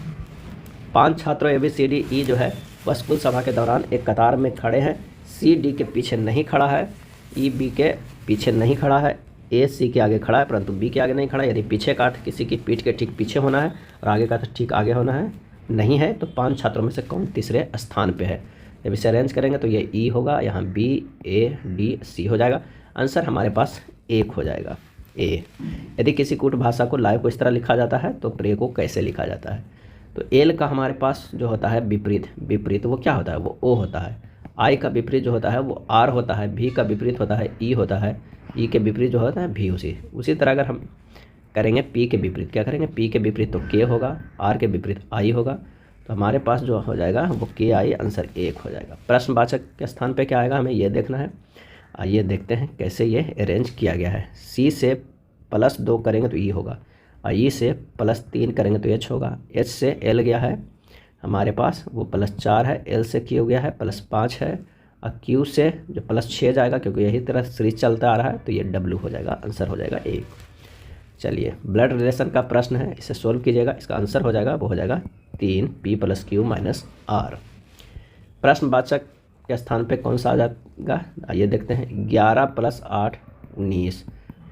5 छात्रों ABCDE जो है वह स्कूल सभा के दौरान एक कतार में खड़े हैं, CD के पीछे नहीं खड़ा है, EB के पीछे नहीं खड़ा है, AC के आगे खड़ा है परंतु B के आगे नहीं खड़ा है। यदि पीछे का अर्थ किसी की पीठ के ठीक पीछे होना है और आगे का अर्थ ठीक आगे होना है नहीं है तो 5 छात्रों में से कौन तीसरे स्थान पे है। जब इसे अरेंज करेंगे तो ये E होगा, यहाँ B A D C हो जाएगा, आंसर हमारे पास 1 हो जाएगा A। यदि किसी कूट भाषा को लाइव को इस तरह लिखा जाता है तो प्रे को कैसे लिखा जाता है। तो L का हमारे पास जो होता है विपरीत वो क्या होता है वो O होता है। I का विपरीत जो होता है वो R होता है, V का विपरीत होता है E होता है, E के विपरीत जो होता है V उसी तरह अगर हम करेंगे P के विपरीत क्या करेंगे, P के विपरीत तो K होगा, R के विपरीत I होगा, तो हमारे पास जो हो जाएगा वो KI, आंसर 1 हो जाएगा। प्रश्नवाचक के स्थान पे क्या आएगा हमें ये देखना है। आइए देखते हैं कैसे ये अरेंज किया गया है। C से +2 करेंगे तो E होगा, और E से +3 करेंगे तो H होगा, H से L गया है हमारे पास वो +4 है, L से Q गया है +5 है, और Q से जो +6 जाएगा क्योंकि यही तरह सीरीज चलता आ रहा है तो ये W हो जाएगा, आंसर हो जाएगा 1। चलिए ब्लड रिलेशन का प्रश्न है, इसे सोल्व कीजिएगा, इसका आंसर हो जाएगा वो हो जाएगा 3 P + Q - R। प्रश्नवाचक के स्थान पे कौन सा आ जाएगा आइए देखते हैं। 11 + 8 19,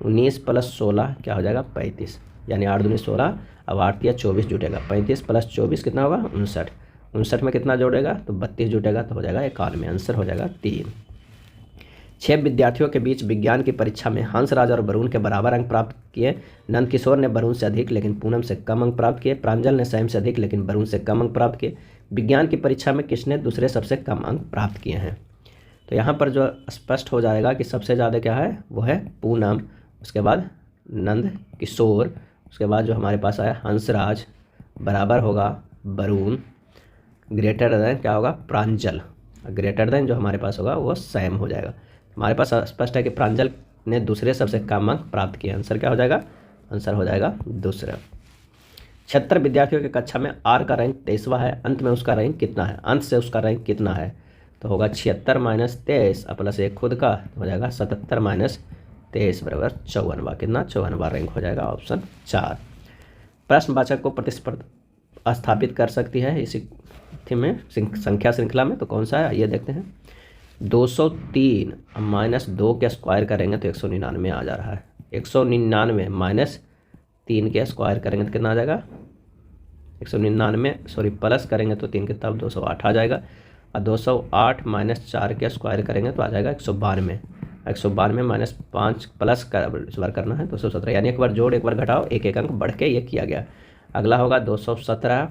19 + 16 क्या हो जाएगा 35, यानी 8 दूनी 16, अब 8 या 24 जुटेगा, 35 + 24 कितना होगा 59, 59 में कितना जोड़ेगा तो 32 जुटेगा तो हो जाएगा 91, आंसर हो जाएगा 3। 6 विद्यार्थियों के बीच विज्ञान की परीक्षा में हंसराज और वरुण के बराबर अंक प्राप्त किए। नंदकिशोर ने वरुण से अधिक लेकिन पूनम से कम अंक प्राप्त किए। प्रांजल ने सैम से अधिक लेकिन वरुण से कम अंक प्राप्त किए। विज्ञान की परीक्षा में किसने दूसरे सबसे कम अंक प्राप्त किए हैं। तो यहाँ पर जो स्पष्ट हो जाएगा कि सबसे ज़्यादा क्या है वो है पूनम, उसके बाद नंद किशोर, उसके बाद जो हमारे पास आया हंसराज, बराबर होगा वरुण, ग्रेटर देन क्या होगा प्रांजल, ग्रेटर देन जो हमारे पास होगा वो सैम हो जाएगा। हमारे पास स्पष्ट है कि प्रांजल ने दूसरे सबसे कम अंक प्राप्त किए, आंसर क्या हो जाएगा, आंसर हो जाएगा दूसरा। 76 विद्यार्थियों की कक्षा में R का रैंक 23वां है, अंत में उसका रैंक कितना है, अंत से उसका रैंक कितना है, तो होगा 76 - 23 प्लस 1 खुद का हो जाएगा 77 - 23 बराबर 54वां, कितना 54वां रैंक हो जाएगा, ऑप्शन 4। प्रश्नवाचक को स्थापित कर सकती है इसी थी में संख्या श्रृंखला में। तो कौन सा है ये देखते हैं। 203 माइनस 2 के स्क्वायर करेंगे तो 199 आ जा रहा है। 199 माइनस 3 के स्क्वायर करेंगे तो कितना आ जाएगा 199, सॉरी प्लस करेंगे तो 3 के तब 208 आ जाएगा। और 208 माइनस 4 के स्क्वायर करेंगे तो आ जाएगा 192। 192 माइनस 5 प्लस कर इस बार करना है 217, यानी एक बार जोड़ एक बार घटाओ, एक एक अंक बढ़ के ये किया गया। अगला होगा 217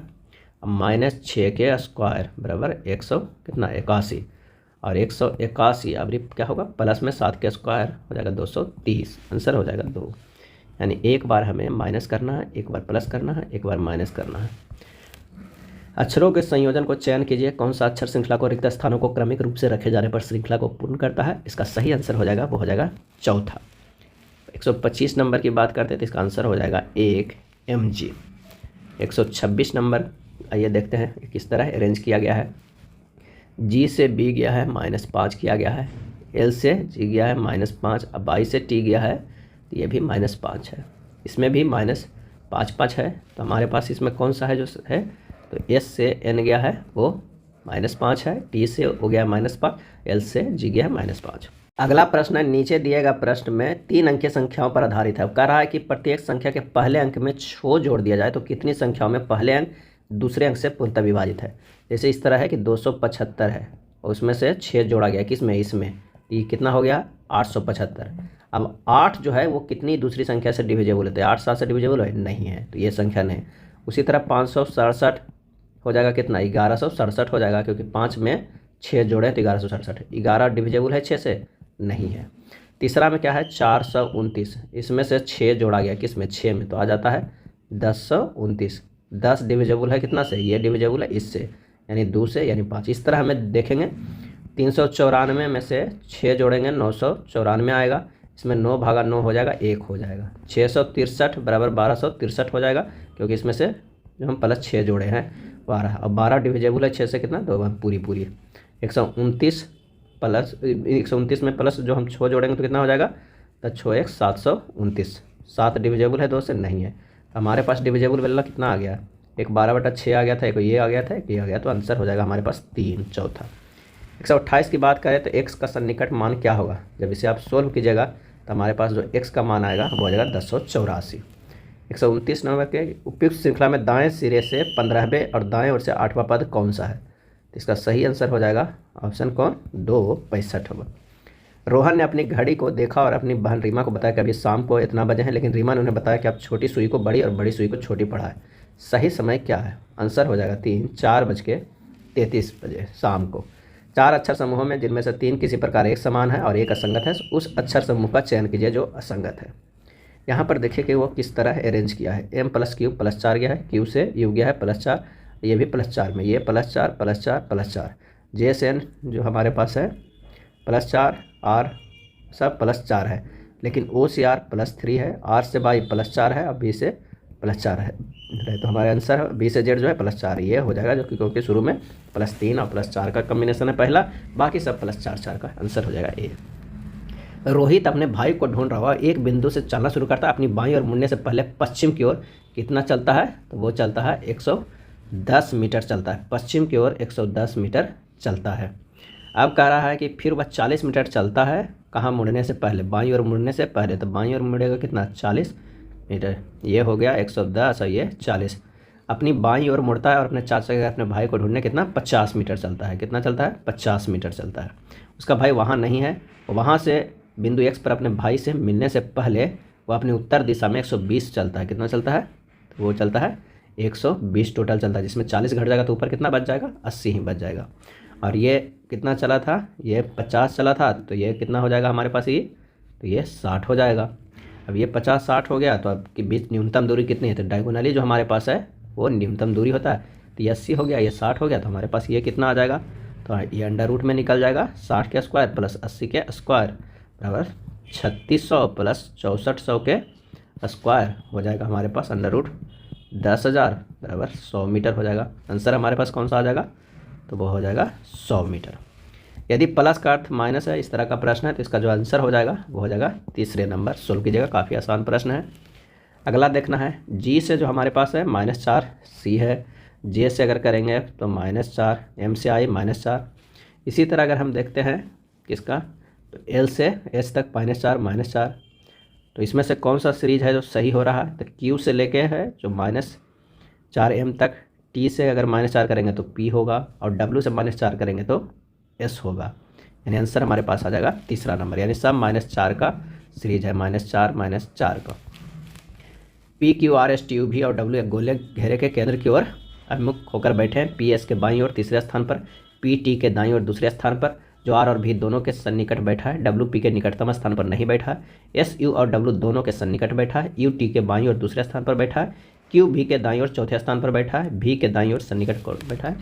माइनस 6 के स्क्वायर बराबर 100 कितना 81, और 181 अब क्या होगा प्लस में 7 के स्क्वायर हो जाएगा 230, आंसर हो जाएगा 2। यानी एक बार हमें माइनस करना है, एक बार प्लस करना है, एक बार माइनस करना है। अक्षरों के संयोजन को चयन कीजिए। कौन सा अक्षर श्रृंखला को रिक्त स्थानों को क्रमिक रूप से रखे जाने पर श्रृंखला को पूर्ण करता है? इसका सही आंसर हो जाएगा वो हो जाएगा चौथा। 125 नंबर की बात करते हैं तो इसका आंसर हो जाएगा 1 mg। 126 नंबर आइए देखते हैं किस तरह अरेंज किया गया है। जी से बी गया है -5 किया गया है, एल से जी गया है -5, अब बाई से टी गया है तो ये भी -5 है, इसमें भी -5 है। तो हमारे पास इसमें कौन सा है जो है, तो एस से एन गया है वो -5 है, टी से हो गया -5, एल से जी गया है -5। अगला प्रश्न है नीचे दिए गए प्रश्न में 3 अंकीय संख्याओं पर आधारित है। कह रहा है कि प्रत्येक संख्या के पहले अंक में 6 जोड़ दिया जाए तो कितनी संख्याओं में पहले अंक दूसरे अंक से पूर्णतः विभाजित है। जैसे इस तरह है कि 275 है और उसमें से 6 जोड़ा गया किसमें, इसमें, ये कितना हो गया 875। अब 8 जो है वो कितनी दूसरी संख्या से डिविजेबल होते हैं, 8 7 से डिविजेबल है नहीं है, तो ये संख्या नहीं। उसी तरह 567 हो जाएगा कितना 1167 हो जाएगा, क्योंकि 5 में 6 जोड़े तो 1167, 11 डिविजेबल है 6 से नहीं है। तीसरा में क्या है 429, इसमें से 6 जोड़ा गया किसमें 6 में, तो आ जाता है 1029। 10 डिविजेबल है कितना से, ये डिविजेबल है इससे, यानी 2 से, यानी 5। इस तरह हमें देखेंगे 394 में से 6 जोड़ेंगे 994 आएगा, इसमें 9 भागा 9 हो जाएगा 1 हो जाएगा। 663 बराबर 1263 हो जाएगा, क्योंकि इसमें से जो हम प्लस 6 जोड़े हैं 12, अब 12 डिविजेबल है 6 से कितना, तो पूरी 129 प्लस 129 में प्लस जो हम 6 जोड़ेंगे तो कितना हो जाएगा, तो 6 1 729। 7 डिविजेबल है 2 से नहीं है, हमारे पास डिविजेबल वाला कितना आ गया, एक 12/6 आ गया था, एक ये आ गया था, एक ये आ गया, तो आंसर हो जाएगा हमारे पास 3 चौथा। 128 की बात करें तो x का सन्निकट मान क्या होगा, जब इसे आप सोल्व कीजिएगा तो हमारे पास जो x का मान आएगा वो हो जाएगा 1084। 129 नंबर के उपयुक्त श्रृंखला में दाएं सिरे से 15वें और दाएं ओर से 8वां पद कौन सा है, तो इसका सही आंसर हो जाएगा ऑप्शन कौन 2 65। रोहन ने अपनी घड़ी को देखा और अपनी बहन रीमा को बताया कि अभी शाम को इतना बजे हैं, लेकिन रीमा ने उन्हें बताया कि आप छोटी सुई को बड़ी और बड़ी सुई को छोटी पढ़ाएं। सही समय क्या है, आंसर हो जाएगा 4:33 बजे शाम को। 4 अक्षर समूहों में जिनमें से 3 किसी प्रकार एक समान है और एक असंगत है, उस अक्षर समूह का चयन कीजिए जो असंगत है। यहाँ पर देखिए कि वो किस तरह अरेंज किया है। m + q +4 गया है, q से u गया है +4, ये भी +4 में, ये +4 +4 +4, j से n जो हमारे पास है +4, r सब +4 है, लेकिन o से r +3 है, r से y +4 है और b से +4 है, तो हमारे आंसर है b से z जो है +4 ये हो जाएगा, जो क्योंकि शुरू में +3 और +4 का कॉम्बिनेशन है पहला, बाकी सब +4 का आंसर हो जाएगा ए। रोहित अपने भाई को ढूंढ रहा है, एक बिंदु से चलना शुरू करता है, अपनी बाईं ओर मुड़ने से पहले पश्चिम की ओर कितना चलता है, तो वो चलता है 110 मीटर चलता है, पश्चिम की ओर 110 मीटर चलता है। अब कह रहा है कि फिर वह 40 मीटर चलता है, कहाँ मुड़ने से पहले, बाईं ओर मुड़ने से पहले, तो बाईं ओर मुड़ेगा कितना 40 मीटर, ये हो गया 110 और ये 40। अपनी बाईं ओर मुड़ता है और अपने चाचा के अपने भाई को ढूंढने कितना 50 मीटर चलता है, कितना चलता है 50 मीटर चलता है। उसका भाई वहाँ नहीं है, वहाँ से बिंदु x पर अपने भाई से मिलने से पहले वो अपनी उत्तर दिशा में 120 चलता है, कितना चलता है, तो वो चलता है 120 टोटल चलता है, जिसमें 40 घट जाएगा तो ऊपर कितना बच जाएगा 80 ही बच जाएगा। और ये कितना चला था, ये 50 चला था, तो ये कितना हो जाएगा हमारे पास, ये तो ये 60 हो जाएगा। अब ये 50 60 हो गया, तो अब के बीच न्यूनतम दूरी कितनी है, तो डायगोनली जो हमारे पास है वो न्यूनतम दूरी होता है, तो ये 80 हो गया, ये 60 हो गया, तो हमारे पास ये कितना आ जाएगा, तो ये अंडर रूट में निकल जाएगा 60 के स्क्वायर प्लस 80 के स्क्वायर बराबर 3600 प्लस 6400 के स्क्वायर हो जाएगा हमारे पास अंडर रूट 10,000 बराबर 100 मीटर हो जाएगा। आंसर हमारे पास कौन सा आ जाएगा, तो वो हो जाएगा 100 मीटर। यदि प्लस का अर्थ माइनस है, इस तरह का प्रश्न है, तो इसका जो आंसर हो जाएगा वो हो जाएगा तीसरे नंबर। सोल्व कीजिएगा, काफ़ी आसान प्रश्न है। अगला देखना है, जी से जो हमारे पास है -4, सी है जे से अगर करेंगे तो -4, एम से आई -4। इसी तरह अगर हम देखते हैं किसका, तो एल से एच तक -4 -4। तो इसमें से कौन सा सीरीज है जो सही हो रहा है, तो क्यू से लेके है जो -4m तक, टी से अगर -4 करेंगे तो पी होगा, और डब्ल्यू से -4 करेंगे तो एस होगा। यानी आंसर हमारे पास आ जाएगा तीसरा नंबर, यानी सब -4 का सीरीज है, -4 -4 का। P Q R S T U V और डब्ल्यू एक गोले घेरे के केंद्र की ओर अभिमुख होकर बैठे हैं। पी एस के बाईं ओर तीसरे स्थान पर, पी टी के दाईं ओर दूसरे स्थान पर, जो आर और भी दोनों के सन्निकट बैठा है। डब्ल्यू पी के निकटतम स्थान पर नहीं बैठा है। एस यू और डब्ल्यू दोनों के सन्निकट बैठा है। यू टी के बाईं ओर दूसरे स्थान पर बैठा है। क्यू भी के दाईं ओर चौथे स्थान पर बैठा है। भी के दाईं ओर सन्निकट बैठा है।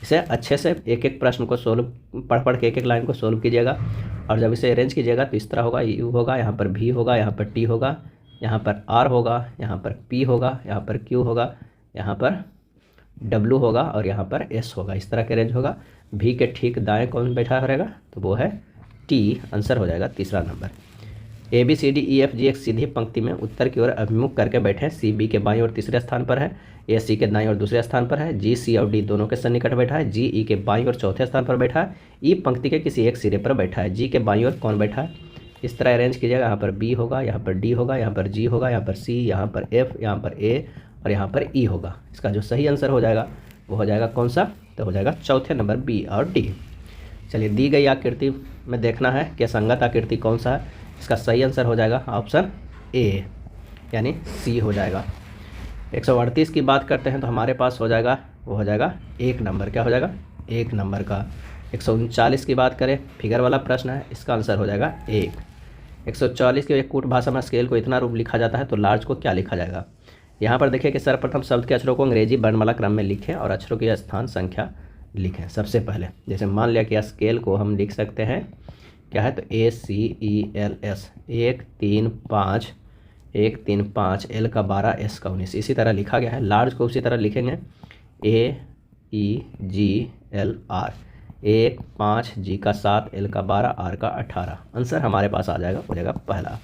इसे अच्छे से एक एक प्रश्न को सोल्व पढ़ के एक एक लाइन को सोल्व कीजिएगा, और जब इसे अरेंज कीजिएगा तो इस तरह होगा, यू होगा, यहाँ पर भी होगा, यहाँ पर टी होगा, यहाँ पर आर होगा, यहाँ पर पी होगा, यहाँ पर क्यू होगा, यहाँ पर डब्ल्यू होगा, और यहाँ पर एस होगा। इस तरह के अरेंज होगा। भी के ठीक दाएं कौन बैठा रहेगा, तो वो है टी। आंसर हो जाएगा तीसरा number. A B C D E F G एक सीधी पंक्ति में उत्तर की ओर अभिमुख करके बैठे हैं। सी बी के बाईं ओर तीसरे स्थान पर है। ए सी के दाईं ओर दूसरे स्थान पर है। जी सी और डी दोनों के सन्निकट बैठा है। जी ई के बाईं ओर चौथे स्थान पर बैठा है। ई पंक्ति के किसी एक सिरे पर बैठा है। जी के बाईं ओर कौन बैठा है, इस तरह अरेंज कीजिएगा। यहाँ पर बी होगा, यहाँ पर डी होगा, यहाँ पर जी होगा, यहाँ पर सी, यहाँ पर एफ, यहाँ पर ए और यहाँ पर ई होगा। इसका जो सही आंसर हो जाएगा वो हो जाएगा कौन सा, तो हो जाएगा चौथे नंबर बी और डी। चलिए, दी गई आकृति में देखना है कि संगत आकृति कौन सा है। इसका सही आंसर हो जाएगा ऑप्शन ए, यानी सी हो जाएगा। 138 की बात करते हैं तो हमारे पास हो जाएगा, वो हो जाएगा 1 नंबर। क्या हो जाएगा, 1 नंबर का। 139 की बात करें, फिगर वाला प्रश्न है, इसका आंसर हो जाएगा 1। 140 के कूट भाषा में स्केल को इतना रूप लिखा जाता है तो लार्ज को क्या लिखा जाएगा। यहाँ पर देखिए कि सर्वप्रथम शब्द के अक्षरों को अंग्रेजी वर्णमाला क्रम में लिखें और अक्षरों की स्थान संख्या लिखें। सबसे पहले जैसे मान लिया कि स्केल को हम लिख सकते हैं, क्या है, तो ACELS 1 3 5, 1 3 5, L का 12, S का 19, इसी तरह लिखा गया है। लार्ज को उसी तरह लिखेंगे AEGLR 1 5, G का 7, L का 12, R का 18। आंसर हमारे पास आ जाएगा, हो जाएगा पहला।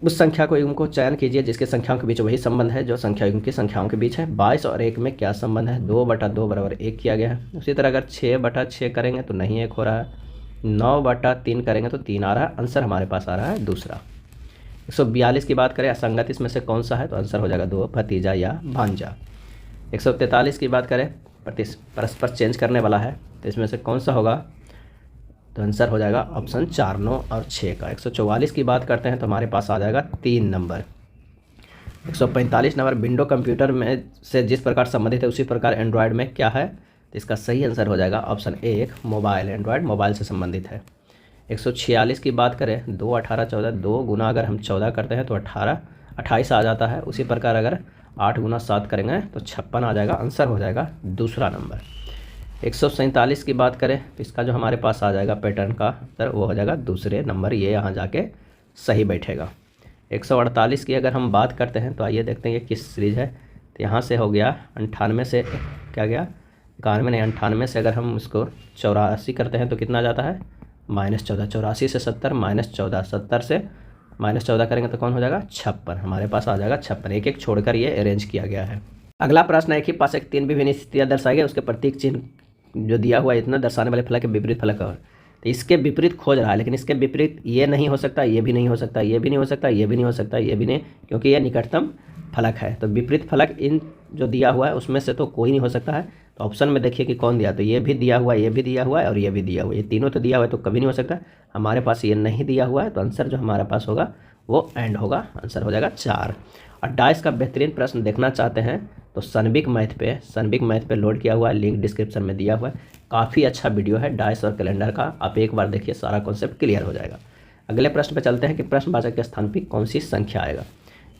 उस संख्या को युग्म को चयन कीजिए जिसके संख्याओं के बीच वही संबंध है जो संख्या युग्म की संख्याओं के बीच है। 22 और 1 में क्या संबंध है, 2/2 बराबर 1 किया गया है। उसी तरह अगर 6/6 करेंगे तो नहीं 1 हो रहा है। 9/3 करेंगे तो 3 आ रहा है। आंसर हमारे पास आ रहा है दूसरा। 142 की बात करें, असंगत इसमें से कौन सा है, तो आंसर हो जाएगा 2, भतीजा या भांजा। 143 की बात करें, परस्पर चेंज करने वाला है, तो इसमें से कौन सा होगा, तो आंसर हो जाएगा ऑप्शन 4, 9 और 6 का। 144 की बात करते हैं तो हमारे पास आ जाएगा 3 नंबर। 145 नंबर, विंडो कंप्यूटर में से जिस प्रकार संबंधित है उसी प्रकार एंड्रॉयड में क्या है, तो इसका सही आंसर हो जाएगा ऑप्शन 1, मोबाइल। एंड्रॉयड मोबाइल से संबंधित है। 146 की बात करें, 2 18 14, 2 गुना अगर हम 14 करते हैं तो 28 आ जाता है। उसी प्रकार अगर 8 गुना 7 करेंगे तो 56 आ जाएगा। आंसर हो जाएगा दूसरा नंबर। 147 की बात करें तो इसका जो हमारे पास आ जाएगा पैटर्न का आंसर वो हो जाएगा दूसरे नंबर, ये यहाँ जाके सही बैठेगा। 148 की अगर हम बात करते हैं तो आइए देखते हैं ये किस सीरीज है। तो यहाँ से हो गया 98 से क्या गया, 91 नहीं 98 से अगर हम इसको 84 करते हैं तो कितना जाता है, -14। 84 से 70 -14, 70 से -14 करेंगे तो कौन हो जाएगा, 56। हमारे पास आ जाएगा 56। एक एक छोड़कर ये अरेंज किया गया है। अगला प्रश्न, एक ही पास एक 3 विभिन्न स्थितियाँ दर्शाई गई, उसके प्रतीक चिन्ह जो दिया हुआ है इतना दर्शाने वाले फलक के विपरीत फलक और, तो इसके विपरीत खोज रहा है, लेकिन इसके विपरीत ये नहीं हो सकता, ये भी नहीं हो सकता, ये भी नहीं हो सकता, ये भी नहीं हो सकता, ये भी नहीं, क्योंकि ये निकटतम फलक है। तो विपरीत फलक इन जो दिया हुआ है उसमें से तो कोई नहीं हो सकता है। तो ऑप्शन में देखिए कि कौन दिया, तो ये भी दिया हुआ है, ये भी दिया हुआ है और ये भी दिया हुआ है। ये तीनों तो दिया हुआ है तो कभी नहीं हो सकता। हमारे पास ये नहीं दिया हुआ है तो आंसर जो हमारे पास होगा वो एंड होगा। आंसर हो जाएगा 4। और डाइस का बेहतरीन प्रश्न देखना चाहते हैं तो सनबिक मैथ पे लोड किया हुआ है, लिंक डिस्क्रिप्शन में दिया हुआ है। काफ़ी अच्छा वीडियो है डाइस और कैलेंडर का, आप एक बार देखिए, सारा कॉन्सेप्ट क्लियर हो जाएगा। अगले प्रश्न पे चलते हैं कि प्रश्नवाचक के स्थान पर कौन सी संख्या आएगा।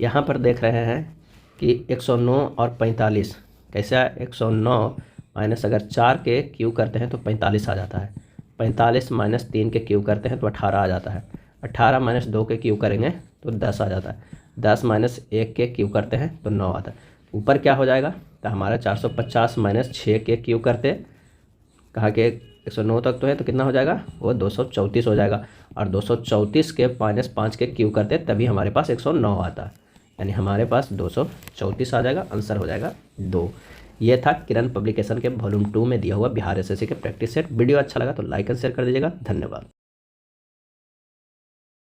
यहाँ पर देख रहे हैं कि 109 और 45 कैसे है, 109 माइनस अगर 4 के क्यू करते हैं तो 45 आ जाता है। 45 माइनस 3 के क्यू करते हैं तो 18 आ जाता है। 18 माइनस 2 के क्यू करेंगे तो 10 आ जाता है। 10 माइनस 1 के क्यू करते हैं तो 9 आता है। ऊपर क्या हो जाएगा, तो हमारा 450 माइनस 6 के क्यू करते, कहा कि 109 तक तो है तो कितना हो जाएगा, वो 234 हो जाएगा। और 234 के माइनस 5 के क्यू करते तभी हमारे पास 109 आता है, यानी हमारे पास 234 आ जाएगा। आंसर हो जाएगा 2। ये था किरण पब्लिकेशन के वॉल्यूम 2 में दिया हुआ बिहार एसएससी के प्रैक्टिस सेट। वीडियो अच्छा लगा तो लाइक एंड शेयर कर दीजिएगा। धन्यवाद।